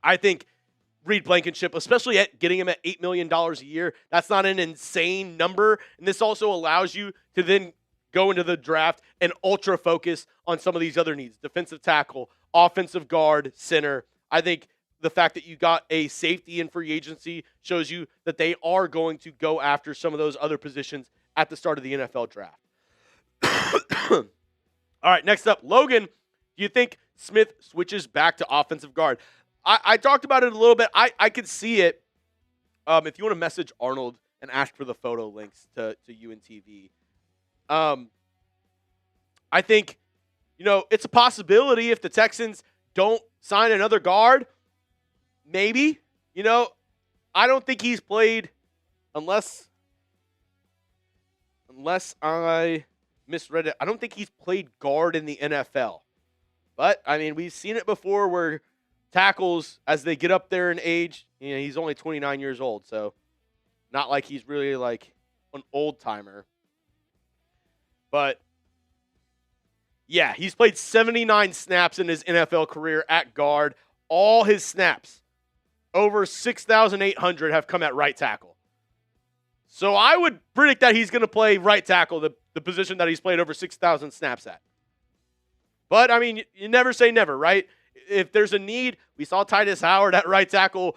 I think Reed Blankenship, especially at getting him at $8 million a year, that's not an insane number. And this also allows you to then go into the draft and ultra focus on some of these other needs: defensive tackle, offensive guard, center. I think the fact that you got a safety in free agency shows you that they are going to go after some of those other positions at the start of the NFL draft. All right, next up, Logan, do you think Smith switches back to offensive guard? I talked about it a little bit. I could see it. If you want to message Arnold and ask for the photo links to UNTV, I think, it's a possibility if the Texans don't sign another guard. Maybe. I don't think he's played, unless I misread it, I don't think he's played guard in the NFL. But, we've seen it before where tackles, as they get up there in age, he's only 29 years old, so not like he's really like an old-timer. But, yeah, he's played 79 snaps in his NFL career at guard. All his snaps, over 6,800, have come at right tackle. So I would predict that he's going to play right tackle, the position that he's played over 6,000 snaps at. But, you never say never, right? If there's a need, we saw Tytus Howard at right tackle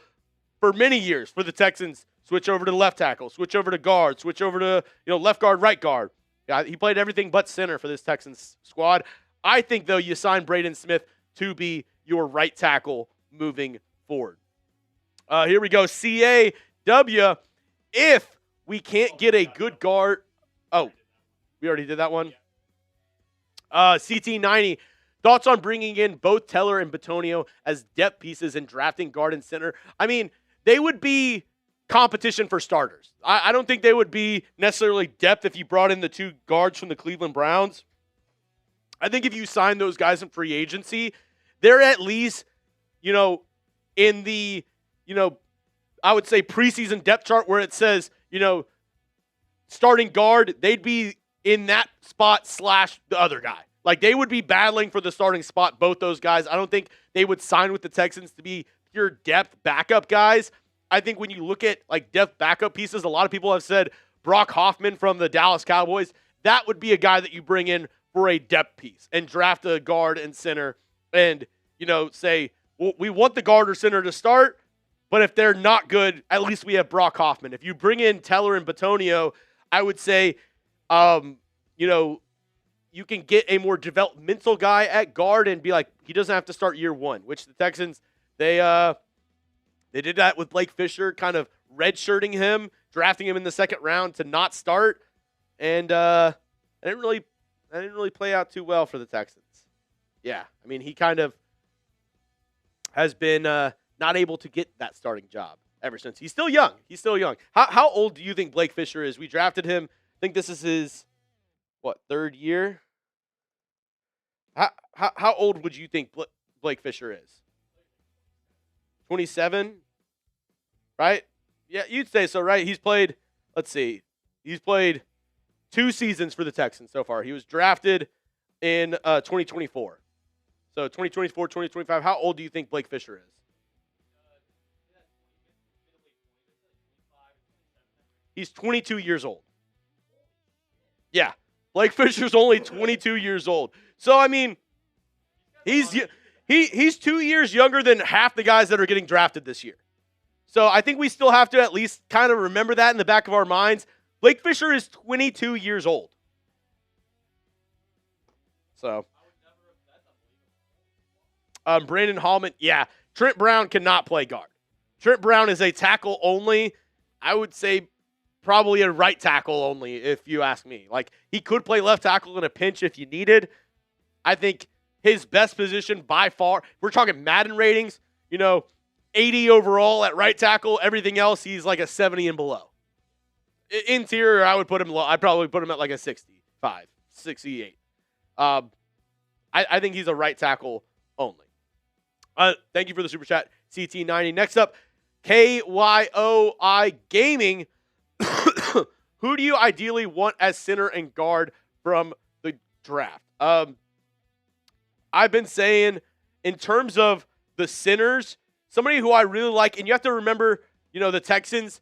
for many years for the Texans. Switch over to left tackle, switch over to guard, switch over to left guard, right guard. Yeah, he played everything but center for this Texans squad. I think, though, you sign Braden Smith to be your right tackle moving forward. Here we go. CAW. If we can't get a good guard. Oh, we already did that one. CT90. Thoughts on bringing in both Teller and Bitonio as depth pieces and drafting guard and center? They would be competition for starters. I don't think they would be necessarily depth if you brought in the two guards from the Cleveland Browns. I think if you sign those guys in free agency, they're at least, in the, I would say preseason depth chart where it says, starting guard, they'd be in that spot / the other guy. Like, they would be battling for the starting spot, both those guys. I don't think they would sign with the Texans to be pure depth backup guys. I think when you look at, depth backup pieces, a lot of people have said Brock Hoffman from the Dallas Cowboys. That would be a guy that you bring in for a depth piece and draft a guard and center and, say, well, we want the guard or center to start, but if they're not good, at least we have Brock Hoffman. If you bring in Teller and Bitonio, I would say, you can get a more developmental guy at guard and be like, he doesn't have to start year one, which the Texans, they did that with Blake Fisher, kind of redshirting him, drafting him in the second round to not start, and that didn't really play out too well for the Texans. Yeah, he kind of has been not able to get that starting job ever since. He's still young. How old do you think Blake Fisher is? We drafted him. I think this is his third year? How old would you think Blake Fisher is? 27? Right? Yeah, you'd say so, right? He's played 2 seasons for the Texans so far. He was drafted in 2024. So 2024, 2025, how old do you think Blake Fisher is? He's 22 years old. Yeah. Blake Fisher's only 22 years old. So, I mean, he's 2 years younger than half the guys that are getting drafted this year. So I think we still have to at least kind of remember that in the back of our minds. Blake Fisher is 22 years old. So, Brandon Hallman, yeah. Trent Brown cannot play guard. Trent Brown is a tackle only. I would say probably a right tackle only, if you ask me. Like, he could play left tackle in a pinch if you needed. I think his best position by far, we're talking Madden ratings, 80 overall at right tackle. Everything else, he's like a 70 and below. Interior, I'd probably put him at like a 65, 68. I think he's a right tackle only. Thank you for the super chat, CT90. Next up, KYOI Gaming. Who do you ideally want as center and guard from the draft? I've been saying, in terms of the centers, somebody who I really like, and you have to remember, the Texans,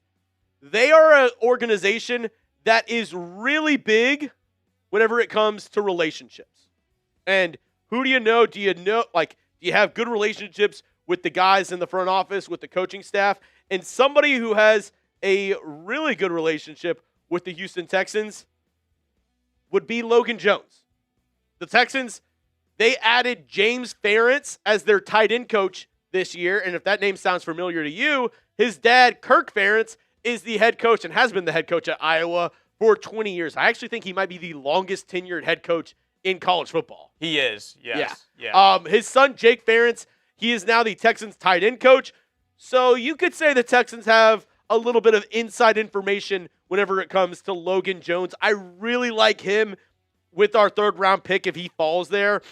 they are an organization that is really big whenever it comes to relationships. And who do you know? Do you have good relationships with the guys in the front office, with the coaching staff? And somebody who has a really good relationship with the Houston Texans would be Logan Jones. The Texans, they added James Ferentz as their tight end coach this year. And if that name sounds familiar to you, his dad, Kirk Ferentz, is the head coach and has been the head coach at Iowa for 20 years. I actually think he might be the longest tenured head coach in college football. He is, yes. Yeah. His son, Jake Ferentz, he is now the Texans tight end coach. So you could say the Texans have a little bit of inside information whenever it comes to Logan Jones. I really like him with our third-round pick if he falls there.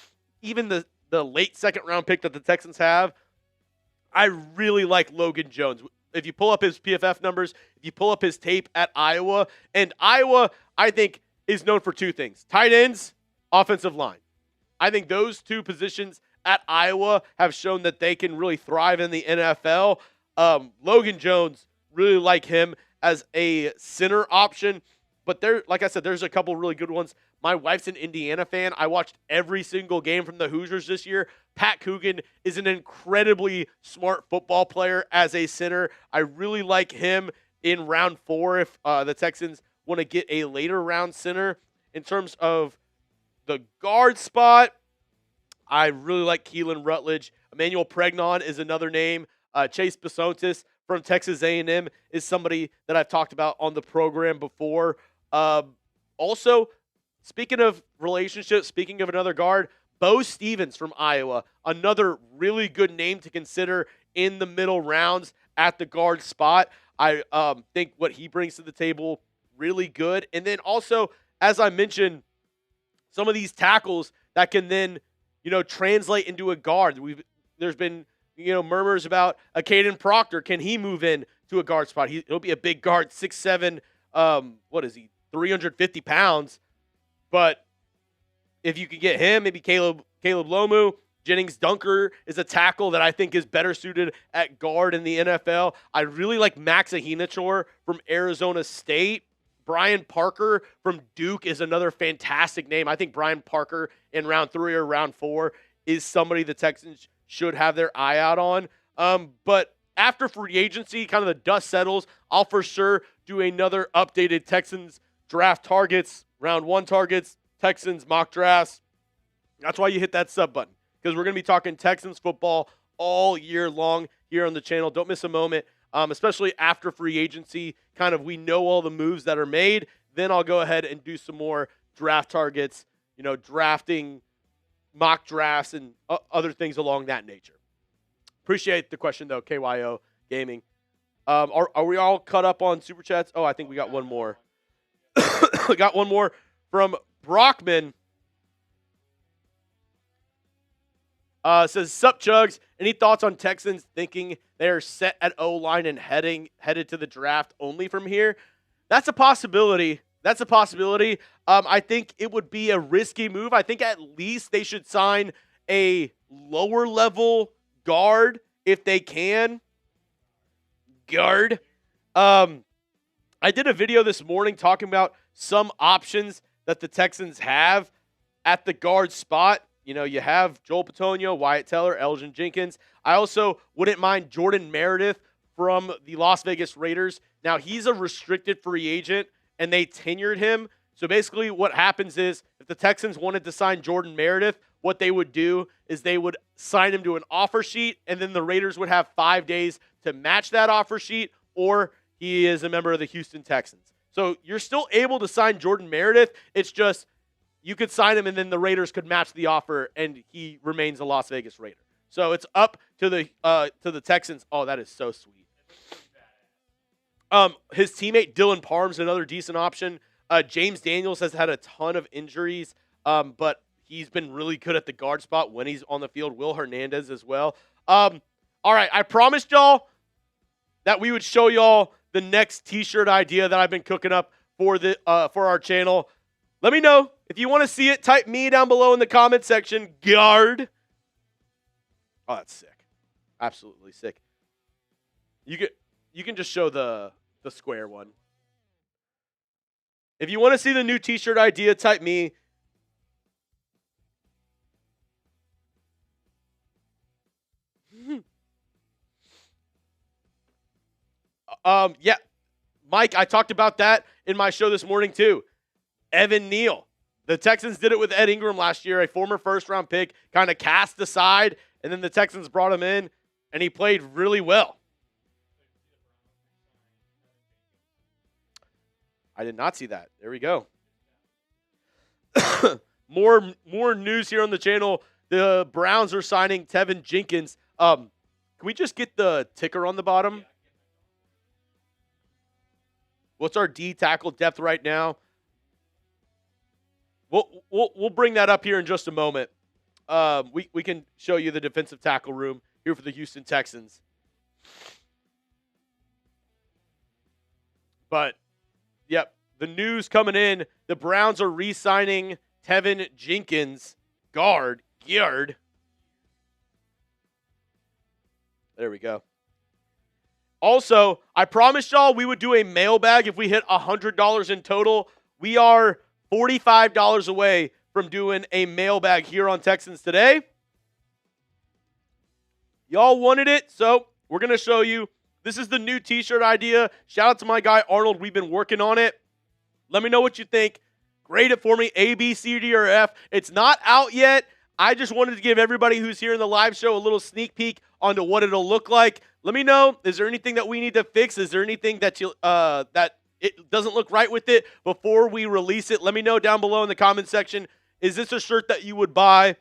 Even the late second-round pick that the Texans have, I really like Logan Jones. If you pull up his PFF numbers, if you pull up his tape at Iowa, and Iowa, I think, is known for two things: tight ends, offensive line. I think those two positions at Iowa have shown that they can really thrive in the NFL. Logan Jones, really like him as a center option. But like I said, there's a couple really good ones. My wife's an Indiana fan. I watched every single game from the Hoosiers this year. Pat Coogan is an incredibly smart football player as a center. I really like him in round 4 if the Texans want to get a later round center. In terms of the guard spot, I really like Keelan Rutledge. Emmanuel Pregnon is another name. Chase Bisontis from Texas A&M is somebody that I've talked about on the program before. Also, speaking of relationships, speaking of another guard, Bo Stevens from Iowa, another really good name to consider in the middle rounds at the guard spot. I think what he brings to the table, really good. And then also, as I mentioned, some of these tackles that can then, translate into a guard. There's been, murmurs about a Caden Proctor. Can he move in to a guard spot? He'll be a big guard, 6'7", 350 pounds. But if you could get him, maybe Caleb Lomu. Jennings Dunker is a tackle that I think is better suited at guard in the NFL. I really like Max Ahinachor from Arizona State. Brian Parker from Duke is another fantastic name. I think Brian Parker in round 3 or round 4 is somebody the Texans should have their eye out on. But after free agency, kind of the dust settles, I'll for sure do another updated Texans draft targets, round 1 targets, Texans mock drafts. That's why you hit that sub button, because we're going to be talking Texans football all year long here on the channel. Don't miss a moment, especially after free agency. Kind of we know all the moves that are made. Then I'll go ahead and do some more draft targets, drafting, mock drafts, and other things along that nature. Appreciate the question, though, KYO Gaming. Are we all caught up on Super Chats? Oh, I think we got one more. We got one more from Brockman. Says, sup, Chuggs. Any thoughts on Texans thinking they're set at O-line and headed to the draft only from here? That's a possibility. I think it would be a risky move. I think at least they should sign a lower level guard if they can. I did a video this morning talking about some options that the Texans have at the guard spot. You know, you have Joel Bitonio, Wyatt Teller, Elgin Jenkins. I also wouldn't mind Jordan Meredith from the Las Vegas Raiders. Now, he's a restricted free agent, and they tenured him. So basically what happens is if the Texans wanted to sign Jordan Meredith, what they would do is they would sign him to an offer sheet, and then the Raiders would have 5 days to match that offer sheet, or he is a member of the Houston Texans. So you're still able to sign Jordan Meredith. It's just you could sign him, and then the Raiders could match the offer, and he remains a Las Vegas Raider. So it's up to the Texans. Oh, that is so sweet. His teammate Dylan Parham's another decent option. James Daniels has had a ton of injuries, but he's been really good at the guard spot when he's on the field. Will Hernandez as well. All right, I promised y'all that we would show y'all the next T-shirt idea that I've been cooking up for our channel. Let me know if you want to see it. Type me down below in the comment section. Guard. Oh, that's sick. Absolutely sick. You can just show the square one. If you want to see the new T-shirt idea, type me. Yeah, Mike, I talked about that in my show this morning too. Evan Neal. The Texans did it with Ed Ingram last year, a former first-round pick, kind of cast aside, and then the Texans brought him in, and he played really well. I did not see that. There we go. More news here on the channel. The Browns are signing Tevin Jenkins. Can we just get the ticker on the bottom? What's our D tackle depth right now? We'll bring that up here in just a moment. We can show you the defensive tackle room here for the Houston Texans. But, yep, the news coming in, the Browns are re-signing Tevin Jenkins, guard. There we go. Also, I promised y'all we would do a mailbag if we hit $100 in total. We are $45 away from doing a mailbag here on Texans Today. Y'all wanted it, so we're going to show you. This is the new T-shirt idea. Shout out to my guy Arnold. We've been working on it. Let me know what you think. Grade it for me, A, B, C, D, or F. It's not out yet. I just wanted to give everybody who's here in the live show a little sneak peek onto what it'll look like. Let me know, is there anything that we need to fix? Is there anything that that it doesn't look right with it before we release it? Let me know down below in the comment section. Is this a shirt that you would buy?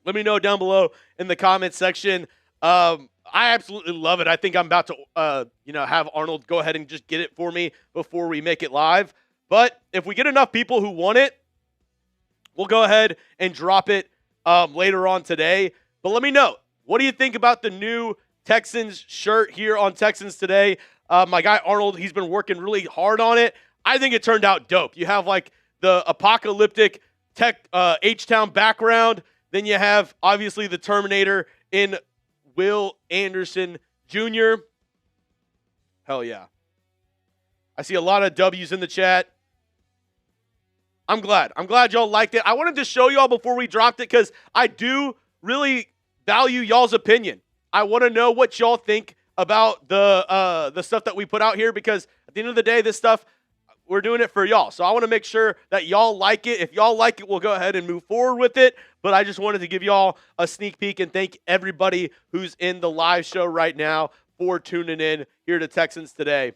Let me know down below in the comment section. I absolutely love it. I think I'm about to have Arnold go ahead and just get it for me before we make it live. But if we get enough people who want it, we'll go ahead and drop it later on today. But let me know, what do you think about the new Texans shirt here on Texans Today? My guy Arnold, he's been working really hard on it. I think it turned out dope. You have like the apocalyptic tech H-Town background. Then you have obviously the Terminator in Will Anderson Jr. Hell yeah. I see a lot of W's in the chat. I'm glad y'all liked it. I wanted to show y'all before we dropped it because I do really value y'all's opinion. I want to know what y'all think about the stuff that we put out here, because at the end of the day, this stuff, we're doing it for y'all. So I want to make sure that y'all like it. If y'all like it, we'll go ahead and move forward with it. But I just wanted to give y'all a sneak peek and thank everybody who's in the live show right now for tuning in here to Texans Today.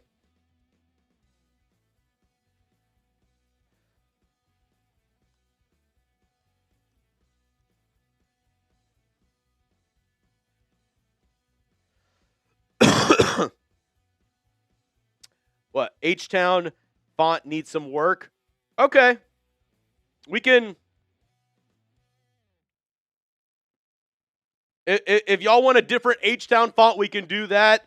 What? H-Town font needs some work. Okay. We can. If y'all want a different H-Town font, we can do that.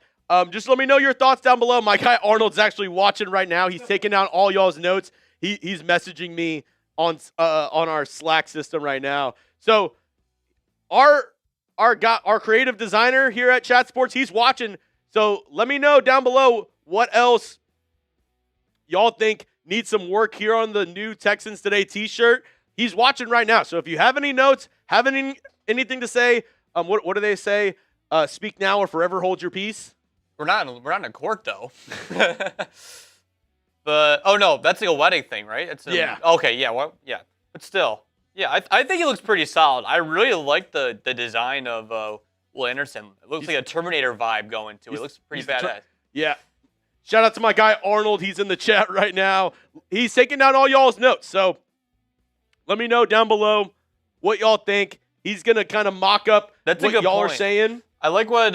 Just let me know your thoughts down below. My guy Arnold's actually watching right now. He's taking down all y'all's notes. He's messaging me on our Slack system right now. So our creative designer here at Chat Sports, he's watching. So let me know down below what else y'all think need some work here on the new Texans Today t-shirt, he's watching right now. So if you have any notes, anything to say, what do they say? Speak now or forever hold your peace. We're not in a court though. But oh no, that's like a wedding thing, right? Yeah. Okay, yeah, well, yeah, but still, yeah, I think he looks pretty solid. I really like the design of Will Anderson. It looks like a Terminator vibe going to it. It looks pretty badass. Yeah. Shout out to my guy Arnold. He's in the chat right now. He's taking down all y'all's notes. So let me know down below what y'all think. He's gonna kind of mock up That's what a good y'all point. are saying. I like what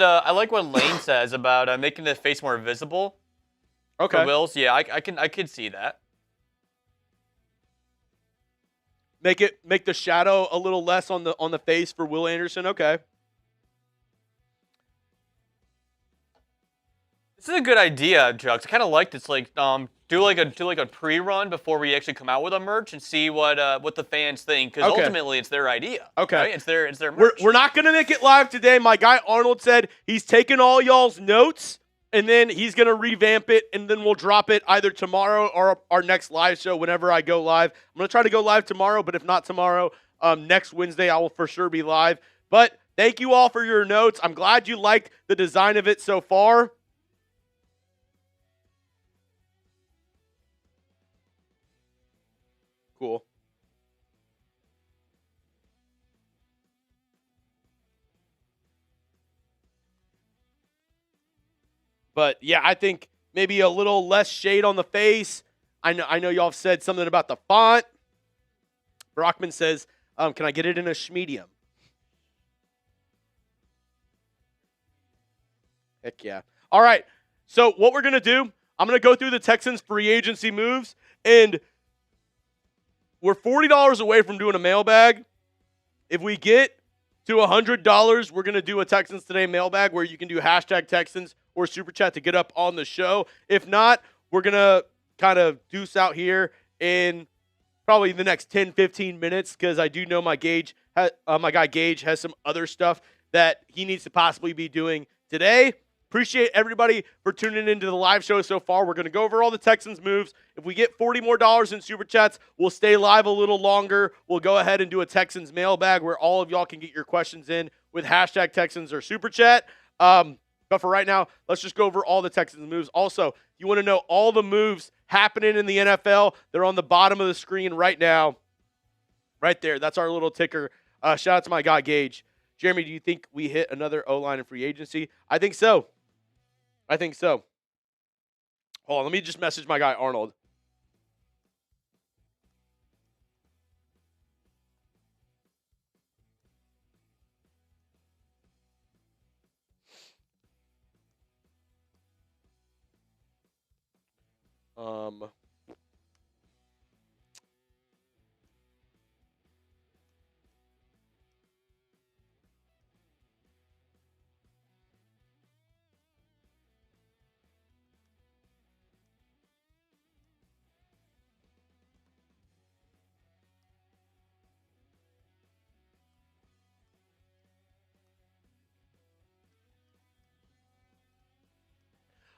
Lane says about making the face more visible. Okay. For Wills, yeah, I could see that. Make the shadow a little less on the face for Will Anderson. Okay. This is a good idea, Chuggs. I kind of like this. Like, do like a pre-run before we actually come out with a merch and see what the fans think, because ultimately it's their idea. Okay. Right? It's their merch. We're not gonna make it live today. My guy Arnold said he's taking all y'all's notes and then he's gonna revamp it and then we'll drop it either tomorrow or our next live show whenever I go live. I'm gonna try to go live tomorrow, but if not tomorrow, next Wednesday I will for sure be live. But thank you all for your notes. I'm glad you liked the design of it so far. Cool. But yeah, I think maybe a little less shade on the face. I know y'all have said something about the font. Brockman says, can I get it in a medium? Heck yeah. All right. So what we're going to do, I'm going to go through the Texans free agency moves, and we're $40 away from doing a mailbag. If we get to $100, we're going to do a Texans Today mailbag where you can do hashtag Texans or Super Chat to get up on the show. If not, we're going to kind of deuce out here in probably the next 10, 15 minutes because I do know my guy Gage has some other stuff that he needs to possibly be doing today. Appreciate everybody for tuning into the live show so far. We're going to go over all the Texans moves. If we get $40 more in Super Chats, we'll stay live a little longer. We'll go ahead and do a Texans mailbag where all of y'all can get your questions in with hashtag Texans or Super Chat. But for right now, let's just go over all the Texans moves. Also, if you want to know all the moves happening in the NFL, they're on the bottom of the screen right now. Right there. That's our little ticker. Shout out to my guy Gage. Jeremy, do you think we hit another O-line in free agency? I think so. Hold on, let me just message my guy Arnold.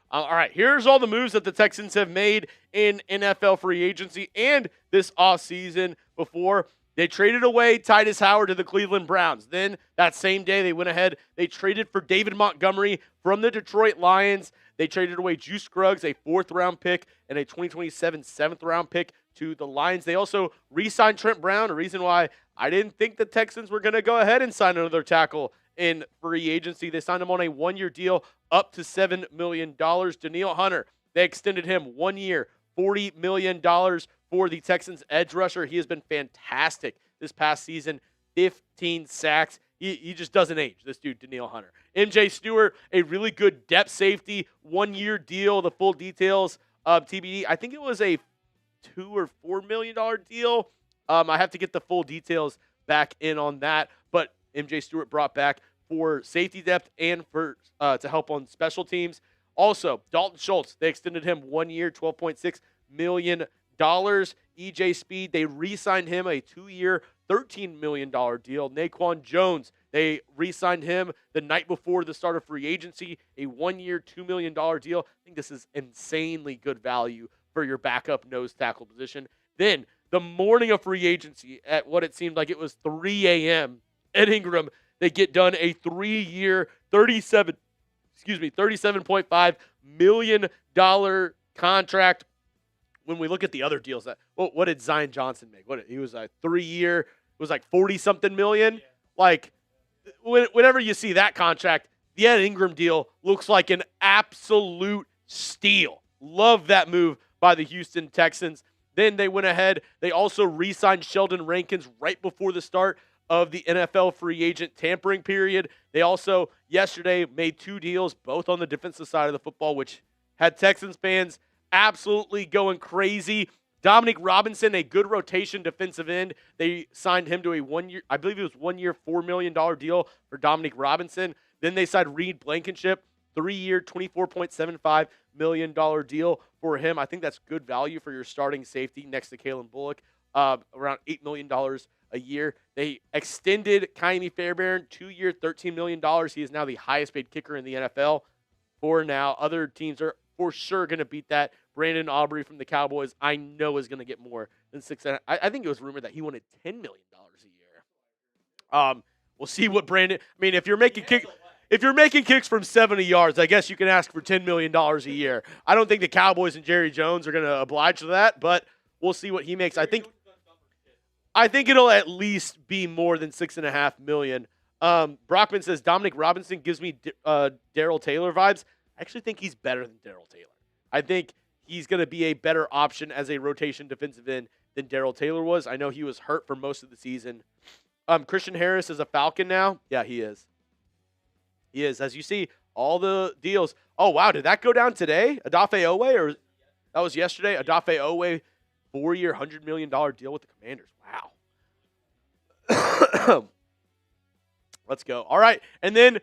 All right, here's all the moves that the Texans have made in NFL free agency and this offseason before. They traded away Tytus Howard to the Cleveland Browns. Then that same day, they went ahead. They traded for David Montgomery from the Detroit Lions. They traded away Juice Scruggs, a 4th-round pick, and a 2027 7th-round pick to the Lions. They also re-signed Trent Brown, a reason why I didn't think the Texans were going to go ahead and sign another tackle in free agency. They signed him on a 1-year deal up to $7 million. Danielle Hunter, they extended him 1 year, $40 million for the Texans edge rusher. He has been fantastic this past season, 15 sacks. He just doesn't age, this dude, Danielle Hunter. MJ Stewart, a really good depth safety, 1-year deal. The full details of TBD. I think it was a $2 or $4 million deal. I have to get the full details back in on that. But MJ Stewart brought back for safety depth and for to help on special teams. Also, Dalton Schultz, they extended him 1 year, $12.6 million. EJ Speed, they re-signed him a 2-year, $13 million deal. Naquan Jones, they re-signed him the night before the start of free agency, a 1-year, $2 million deal. I think this is insanely good value for your backup nose tackle position. Then the morning of free agency at what it seemed like it was 3 a.m. at Ingram, they get done a 3-year, $37.5 million contract. When we look at the other deals, what did Zion Johnson make? He was a 3-year, it was like 40-something million. Yeah. Like, whenever you see that contract, the Ed Ingram deal looks like an absolute steal. Love that move by the Houston Texans. Then they went ahead. They also re-signed Sheldon Rankins right before the start of the NFL free agent tampering period. They also, yesterday, made 2 deals, both on the defensive side of the football, which had Texans fans absolutely going crazy. Dominic Robinson, a good rotation defensive end. They signed him to a 1-year, I believe it was 1-year, $4 million deal for Dominic Robinson. Then they signed Reed Blankenship, 3-year, $24.75 million deal for him. I think that's good value for your starting safety next to Kalen Bullock, around $8 million a year. They extended Kaimi Fairbairn, 2-year, $13 million. He is now the highest paid kicker in the NFL for now. Other teams are for sure going to beat that. Brandon Aubrey from the Cowboys, I know, is going to get more than $6. I think it was rumored that he wanted $10 million a year. We'll see what Brandon. I mean, if you're making kicks from 70 yards, I guess you can ask for $10 million a year. I don't think the Cowboys and Jerry Jones are going to oblige to that, but we'll see what he makes. I think it'll at least be more than $6.5 million. Brockman says Dominic Robinson gives me Darrell Taylor vibes. I actually think he's better than Darrell Taylor. I think he's going to be a better option as a rotation defensive end than Darrell Taylor was. I know he was hurt for most of the season. Christian Harris is a Falcon now. Yeah, he is. He is. As you see, all the deals. Oh, wow. Did that go down today? Odafe Owe? Or that was yesterday? Odafe Owe, 4-year, $100 million deal with the Commanders. Wow. Let's go. All right. And then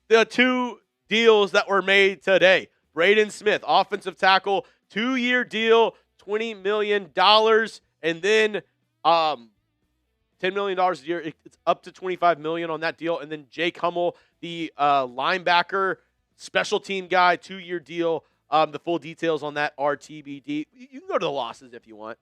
the 2 deals that were made today. Braden Smith, offensive tackle, 2-year deal, $20 million. And then $10 million a year. It's up to $25 million on that deal. And then Jake Hmel, the linebacker, special team guy, 2-year deal. The full details on that are TBD. You can go to the losses if you want.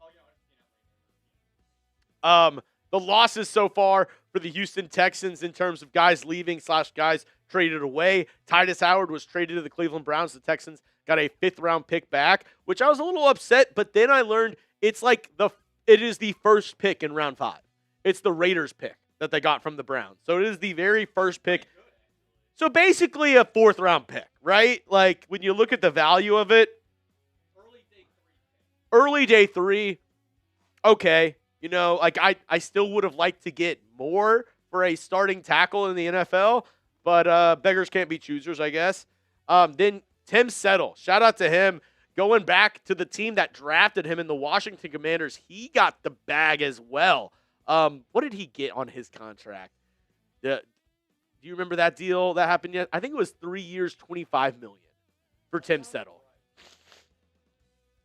The losses so far for the Houston Texans in terms of guys leaving / guys traded away. Tytus Howard was traded to the Cleveland Browns. The Texans got a 5th-round pick back, which I was a little upset, but then I learned it is the first pick in round 5. It's the Raiders pick that they got from the Browns. So it is the very first pick. So basically a 4th-round pick, right? Like, when you look at the value of it, early day 3, okay. You know, like I still would have liked to get more for a starting tackle in the NFL, but beggars can't be choosers, I guess. Then Tim Settle, shout out to him, going back to the team that drafted him in the Washington Commanders. He got the bag as well. What did he get on his contract? Do you remember that deal that happened yet? I think it was 3 years, $25 million for Tim Settle.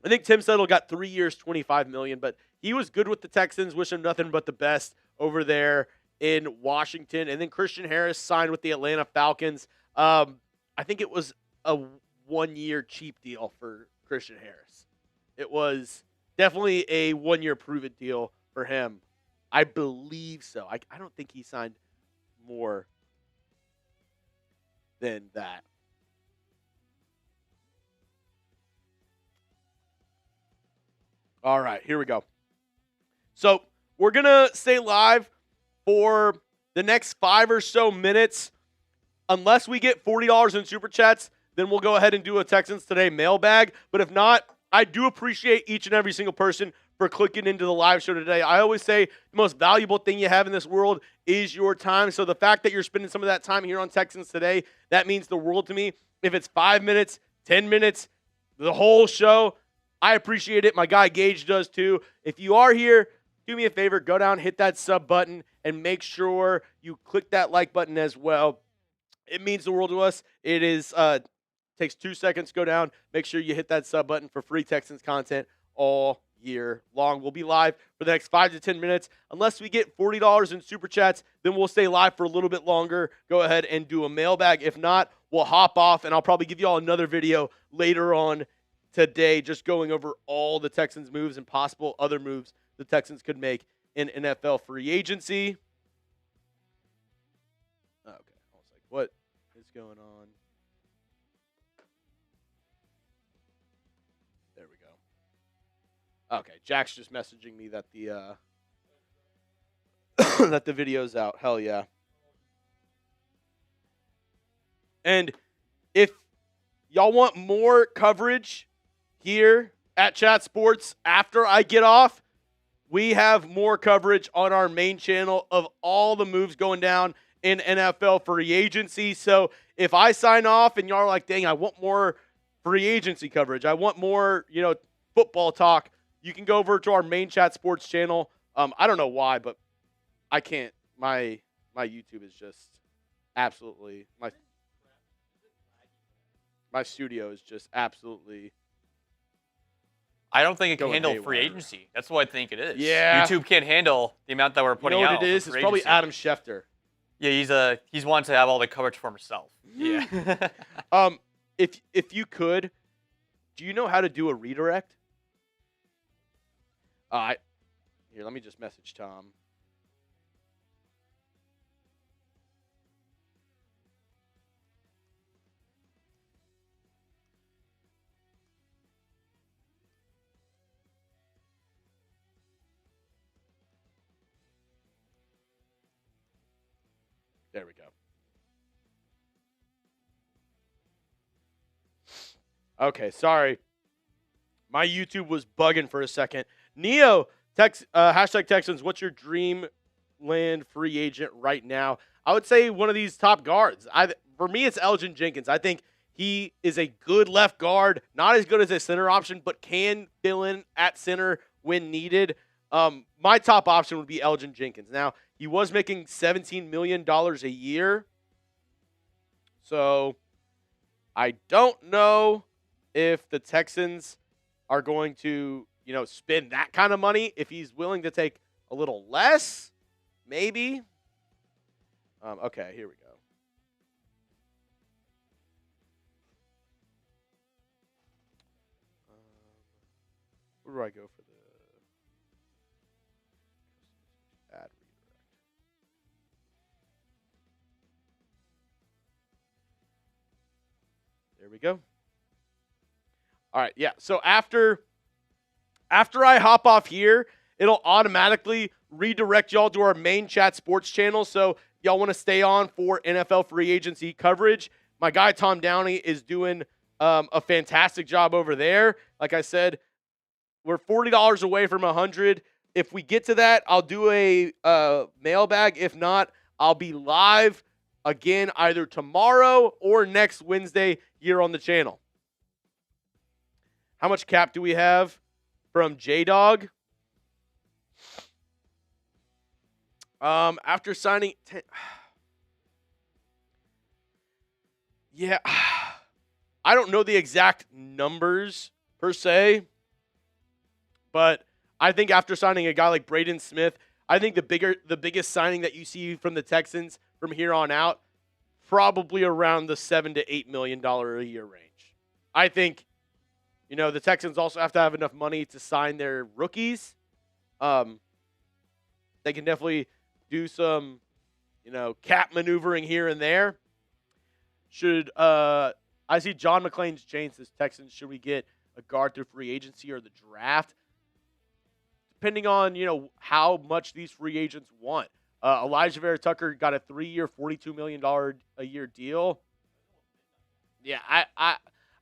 I think Tim Settle got 3 years, $25 million, but he was good with the Texans. Wish him nothing but the best over there in Washington. And then Christian Harris signed with the Atlanta Falcons. I think it was a 1-year cheap deal for Christian Harris. It was definitely a 1-year prove-it deal for him. I believe so. I don't think he signed more than that. All right, here we go. So we're going to stay live for the next 5 or so minutes. Unless we get $40 in Super Chats, then we'll go ahead and do a Texans Today mailbag. But if not, I do appreciate each and every single person for clicking into the live show today. I always say the most valuable thing you have in this world is your time. So the fact that you're spending some of that time here on Texans Today, that means the world to me. If it's 5 minutes, 10 minutes, the whole show, I appreciate it. My guy Gage does too. If you are here, do me a favor, go down, hit that sub button, and make sure you click that like button as well. It means the world to us. It is takes 2 seconds to go down. Make sure you hit that sub button for free Texans content all year long. We'll be live for the next 5 to 10 minutes. Unless we get $40 in Super Chats, then we'll stay live for a little bit longer. Go ahead and do a mailbag. If not, we'll hop off, and I'll probably give you all another video later on today, just going over all the Texans moves and possible other moves the Texans could make in NFL free agency. Okay, I was like, what is going on? There we go. Okay, Jack's just messaging me that the that the video's out. Hell yeah. And if y'all want more coverage here at Chat Sports after I get off, we have more coverage on our main channel of all the moves going down in NFL free agency. So if I sign off and y'all are like, dang, I want more free agency coverage, I want more, football talk, you can go over to our main Chat Sports channel. I don't know why, but I can't. My YouTube is just absolutely my studio is just absolutely. I don't think it can handle haywire. free agency. That's what I think it is. Yeah. YouTube can't handle the amount that we're putting out. You know what it is? For It's probably agency. Adam Schefter. Yeah, he's wanting to have all the coverage for himself. Yeah. If you could, do you know how to do a redirect? Here, let me just message Tom. There we go. Okay, sorry. My YouTube was bugging for a second. Neo, hashtag Texans, what's your dream land free agent right now? I would say one of these top guards. For me, it's Elgin Jenkins. I think he is a good left guard, not as good as a center option, but can fill in at center when needed. My top option would be Elgin Jenkins. Now, he was making $17 million a year. So, I don't know if the Texans are going to, spend that kind of money. If he's willing to take a little less, maybe. Okay, here we go. Where do I go for the ad redirect? There we go. All right, yeah. So after I hop off here, it'll automatically redirect y'all to our main Chat Sports channel. So y'all want to stay on for NFL free agency coverage. My guy Tom Downey is doing a fantastic job over there. Like I said, we're $40 away from 100. If we get to that, I'll do a mailbag. If not, I'll be live again either tomorrow or next Wednesday here on the channel. How much cap do we have from J-Dog? After signing... Yeah. I don't know the exact numbers per se, but I think after signing a guy like Braden Smith, I think the biggest signing that you see from the Texans from here on out, probably around the $7 to $8 million a year range. I think, the Texans also have to have enough money to sign their rookies. They can definitely do some, cap maneuvering here and there. I see John McClain's changed this Texans. Should we get a guard through free agency or the draft? Depending on, how much these free agents want. Elijah Vera Tucker got a 3-year, $42 million a year deal. Yeah,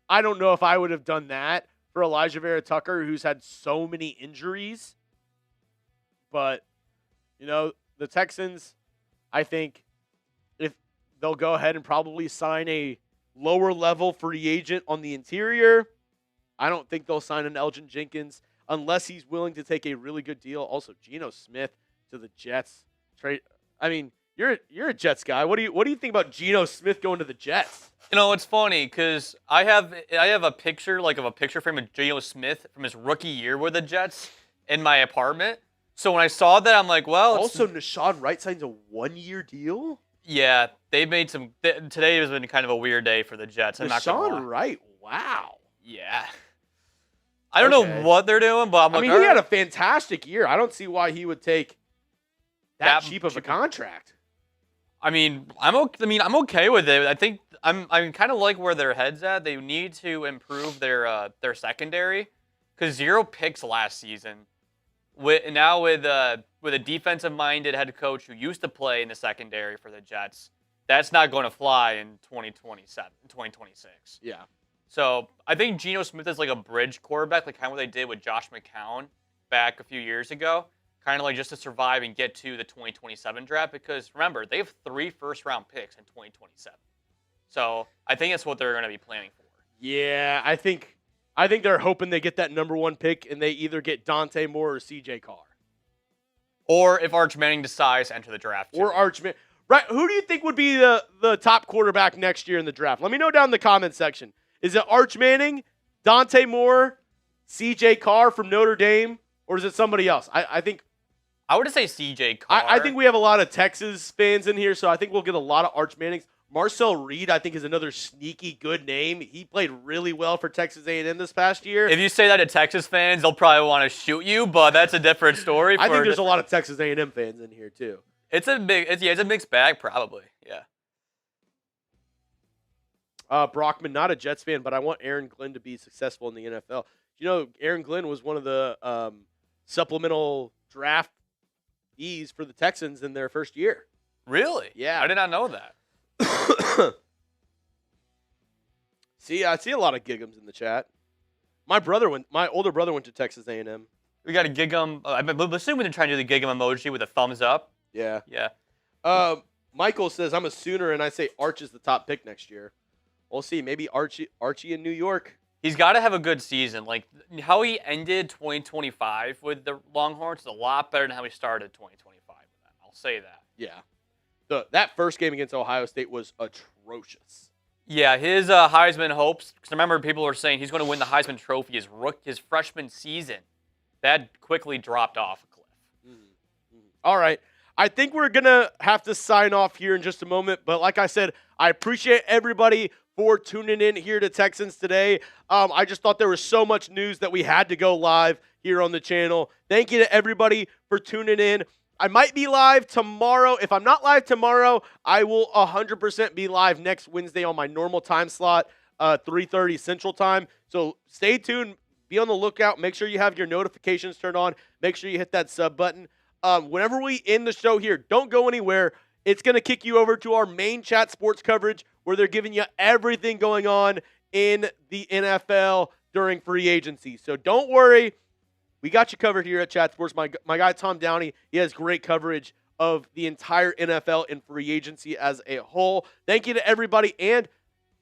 I don't know if I would have done that for Elijah Vera Tucker, who's had so many injuries. But, the Texans, I think, if they'll go ahead and probably sign a lower-level free agent on the interior, I don't think they'll sign an Elgin Jenkins unless he's willing to take a really good deal. Also, Geno Smith to the Jets. Trade. I mean, you're a Jets guy. What do you think about Geno Smith going to the Jets? It's funny because I have a picture of a picture frame of Geno Smith from his rookie year with the Jets in my apartment. So when I saw that, I'm like, well. Also, Nashad Wright signs a 1-year deal. Yeah, they made some. Today has been kind of a weird day for the Jets. I'm not gonna lie. Nashad Wright. Wow. Yeah. I don't know what they're doing, but I'm like, he had a fantastic year. I don't see why he would take that cheap of a contract. I'm okay with it. I think I'm kind of like where their head's at. They need to improve their secondary because 0 picks last season. With a defensive-minded head coach who used to play in the secondary for the Jets, that's not going to fly in 2026. Yeah. So I think Geno Smith is like a bridge quarterback, like kind of what they did with Josh McCown back a few years ago, kind of like just to survive and get to the 2027 draft. Because remember, they have 3 first-round picks in 2027. So I think that's what they're going to be planning for. Yeah, I think they're hoping they get that number 1 pick and they either get Dante Moore or CJ Carr. Or if Arch Manning decides to enter the draft. Or Arch Manning. Right, who do you think would be the top quarterback next year in the draft? Let me know down in the comment section. Is it Arch Manning, Dante Moore, CJ Carr from Notre Dame, or is it somebody else? I think I would say CJ Carr. I think we have a lot of Texas fans in here, so I think we'll get a lot of Arch Mannings. Marcel Reed, I think, is another sneaky good name. He played really well for Texas A&M this past year. If you say that to Texas fans, they'll probably want to shoot you, but that's a different story. I think there's a lot of Texas A&M fans in here too. It's a mixed bag, probably. Yeah. Brockman, not a Jets fan, but I want Aaron Glenn to be successful in the NFL. You know, Aaron Glenn was one of the supplemental draftees for the Texans in their first year. Really? Yeah. I did not know that. I see a lot of Giggums in the chat. My older brother went to Texas A&M. We got a Giggum. I'm assuming they're trying to do the Giggum emoji with a thumbs up. Yeah. Yeah. Michael says, I'm a Sooner, and I say Arch is the top pick next year. We'll see. Maybe Archie in New York. He's got to have a good season. Like, how he ended 2025 with the Longhorns is a lot better than how he started 2025 with them. I'll say that. Yeah. That first game against Ohio State was atrocious. Yeah, his Heisman hopes, because remember people were saying he's going to win the Heisman Trophy his freshman season. That quickly dropped off a cliff. Mm-hmm. All right. I think we're going to have to sign off here in just a moment. But like I said, I appreciate everybody for tuning in here to Texans Today. I just thought there was so much news that we had to go live here on the channel. Thank you to everybody for tuning in. I might be live tomorrow. If I'm not live tomorrow, I will 100% be live next Wednesday on my normal time slot, 3:30 Central Time. So stay tuned. Be on the lookout. Make sure you have your notifications turned on. Make sure you hit that sub button. Whenever we end the show here, don't go anywhere. It's going to kick you over to our main chat sports coverage where they're giving you everything going on in the NFL during free agency. So don't worry. We got you covered here at Chat Sports. My guy Tom Downey, he has great coverage of the entire NFL and free agency as a whole. Thank you to everybody. And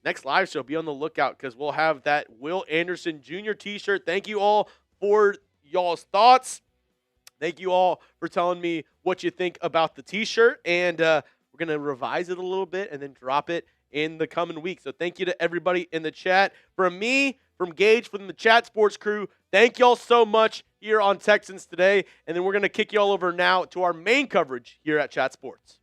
next live show, be on the lookout because we'll have that Will Anderson Jr. t-shirt. Thank you all for y'all's thoughts. Thank you all for telling me what you think about the t-shirt. And we're going to revise it a little bit and then drop it in the coming week. So thank you to everybody in the chat. From me, from Gage, from the Chat Sports crew, thank y'all so much here on Texans Today. And then we're going to kick y'all over now to our main coverage here at Chat Sports.